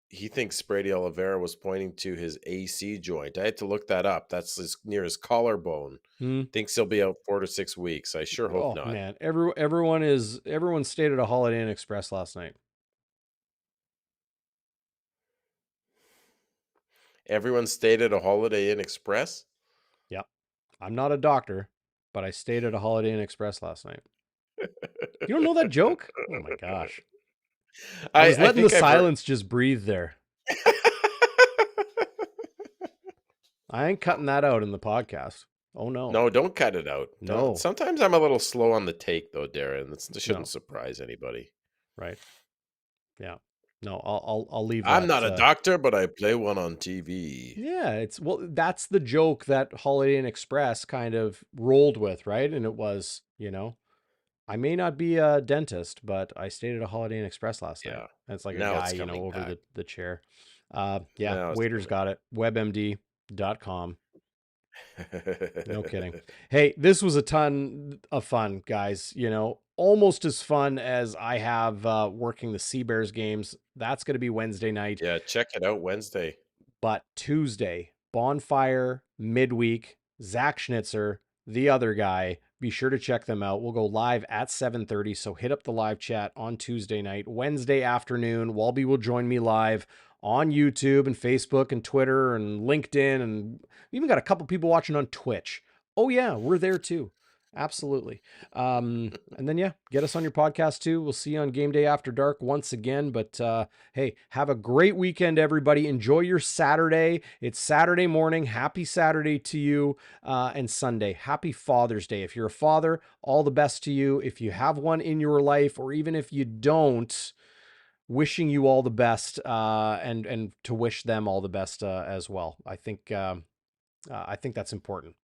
he thinks Brady Oliveira was pointing to his AC joint. I had to look that up. That's near his collarbone. Hmm. Thinks he'll be out 4 to 6 weeks. I sure hope Oh not. man, everyone stayed at a Holiday Inn Express last night. Everyone stayed at a Holiday Inn Express. Yep. I'm not a doctor, but I stayed at a Holiday Inn Express last night. You don't know that joke? Oh my gosh. I was I letting the think I've heard. silence just breathe there. I ain't cutting that out in the podcast. Oh no. No, don't cut it out. Don't. No. Sometimes I'm a little slow on the take, though, Darren. This shouldn't No. surprise anybody. Right. Yeah. No, I'll leave I'm that. not a doctor, but I play one on TV. Yeah, that's the joke that Holiday Inn Express kind of rolled with, right? And it was, I may not be a dentist, but I stayed at a Holiday Inn Express last night. Yeah. And it's like a Now guy, it's coming over back. the chair. Yeah, Now it's waiter's coming. got it. WebMD.com. No kidding. Hey, this was a ton of fun, guys. Almost as fun as I have working the Sea Bears games. That's going to be Wednesday night. Yeah, check it out Wednesday. But Tuesday, Bonfire midweek, Zach Schnitzer, the other guy. Be sure to check them out. We'll go live at 7:30, so hit up the live chat on Tuesday night. Wednesday afternoon, Walby will join me live on YouTube and Facebook and Twitter and LinkedIn, and we even got a couple people watching on Twitch. Oh yeah, we're there too. Absolutely. And then yeah, get us on your podcast too. We'll see you on Game Day After Dark once again. But hey, have a great weekend, everybody. Enjoy your Saturday. It's Saturday morning. Happy Saturday to you. And Sunday. Happy Father's Day. If you're a father, all the best to you. If you have one in your life, or even if you don't, wishing you all the best, and to wish them all the best as well. I think that's important.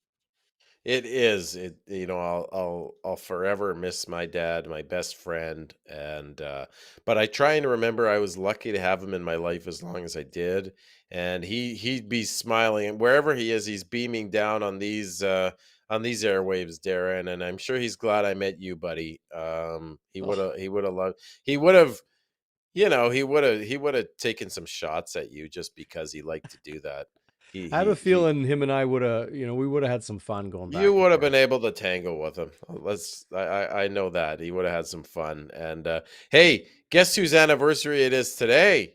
It is. I'll forever miss my dad, my best friend, and but I try and remember I was lucky to have him in my life as long as I did, and he'd be smiling, and wherever he is, he's beaming down on these airwaves, Darren, and I'm sure he's glad I met you, buddy. Oh, He would have loved he would have he would have taken some shots at you just because he liked to do that. He I have a he he feeling him and I would have, we would have had some fun going You back and would have been forth. able to tangle with him. I know that. He would have had some fun. And hey, guess whose anniversary it is today?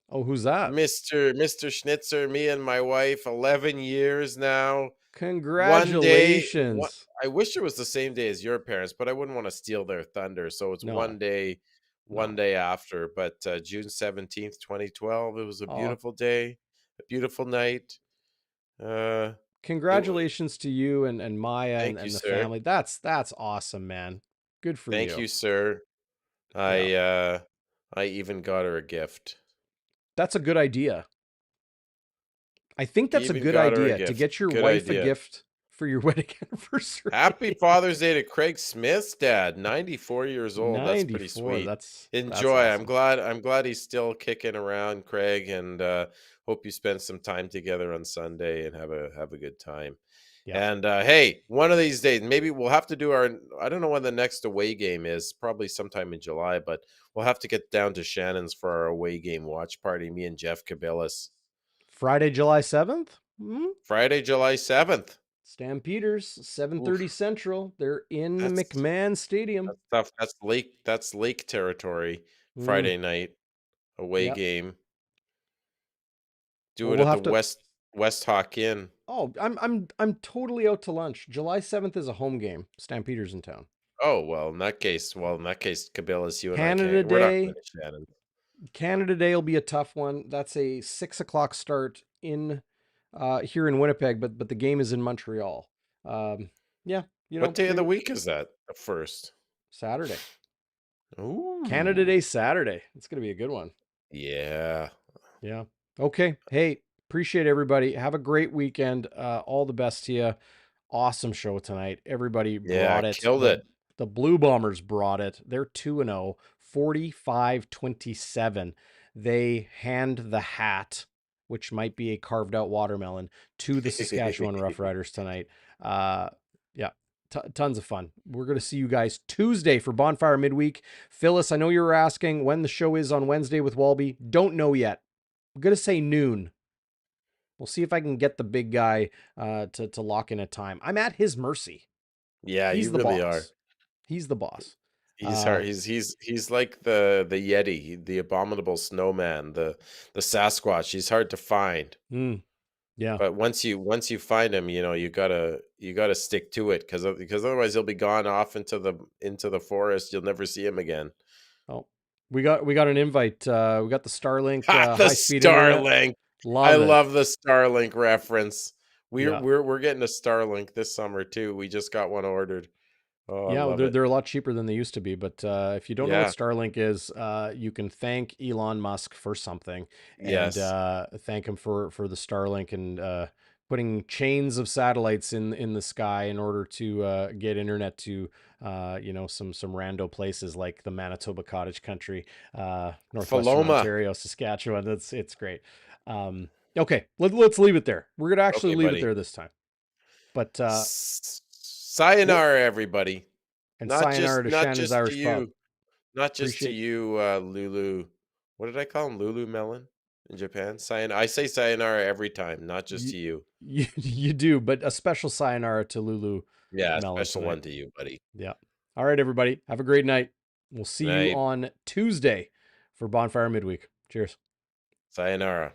Oh, who's that? Mr. Schnitzer, me and my wife, 11 years now. One day, Congratulations. I wish it was the same day as your parents, but I wouldn't want to steal their thunder. So it's No, one no. day after. But June 17th, 2012, it was a Oh, beautiful day, a beautiful night. Uh, it, wa- congratulations to you and Maya thank you, and the sir. family. That's awesome, man. Good for Thank you. you, sir. Yeah. I I even got her a gift. That's a good idea. I think that's a Even good got her a idea to gift. get your Good wife a idea. gift. for your wedding anniversary. Happy Father's Day to Craig Smith's dad, 94 years old. That's pretty 94. sweet. That's Enjoy. awesome. I'm glad he's still kicking around, Craig, and hope you spend some time together on Sunday and have a good time. Yeah. And hey, one of these days, maybe we'll have to do our I don't know when the next away game is, probably sometime in July, but we'll have to get down to Shannon's for our away game watch party, me and Jeff Cabillas. Friday, July 7th. Hmm? Friday, July 7th. Stampeders, 7:30 Oof. Central. They're in That's McMahon Stadium. That's tough. That's lake territory. Mm, Friday night away yeah. game. Do Well, it we'll at the have to. West Hawk Inn. Oh, I'm totally out to lunch. July 7th is a home game. Stampeders in town. Oh well, in that case, Cabela's, you and I Canada can't. We're not Day. going to Shannon. Canada Day will be a tough one. That's a 6 o'clock start in here in Winnipeg, but the game is in Montreal. Um, yeah, What day of the maybe week is that? The first. Saturday. Canada Ooh, Day Saturday. It's gonna be a good one. yeah, Yeah. Okay. Hey, appreciate everybody. Have a great weekend. All the best to you. Awesome show tonight. Everybody yeah, brought it. killed it. The Blue Bombers brought it. They're 2-0, 45-27. They hand the hat, which might be a carved out watermelon, to the Saskatchewan Roughriders tonight. Yeah, tons of fun. We're going to see you guys Tuesday for Bonfire Midweek. Phyllis, I know you were asking when the show is on Wednesday with Walby. Don't know yet. I'm going to say noon. We'll see if I can get the big guy to lock in a time. I'm at his mercy. Yeah, you He's the really are. boss. He's the boss. He's hard. He's like the Yeti, the abominable snowman, the Sasquatch. He's hard to find. Yeah. But once you find him, you gotta stick to it because otherwise he'll be gone off into the forest. You'll never see him again. Oh, we got an invite. We got the Starlink Ha! The high speed internet. Starlink. I Love it. love the Starlink reference. We're Yeah. we're we're getting a Starlink this summer too. We just got one ordered. Oh, I Yeah, well, love they're it. they're a lot cheaper than they used to be. But if you don't know what Yeah. Starlink is, you can thank Elon Musk for something, and Yes. thank him for the Starlink and putting chains of satellites in the sky in order to get internet to some rando places like the Manitoba Cottage Country, northwestern Paloma. Ontario, Saskatchewan. It's great. Okay, let's leave it there. We're gonna actually Okay, leave it buddy. there this time. But we'll, Sayonara, everybody. and Not sayonara just to not Shannon's just to Irish Pub. you. Not just to Appreciate you, Lulu. What did I call him? Lulu Melon in Japan? I say sayonara every time, not just you, to you. you do, but a special sayonara to Lulu Yeah, Melon special tonight. one to you, buddy. Yeah. All right, everybody. Have a great night. We'll see you Night. on Tuesday for Bonfire Midweek. Cheers. Sayonara.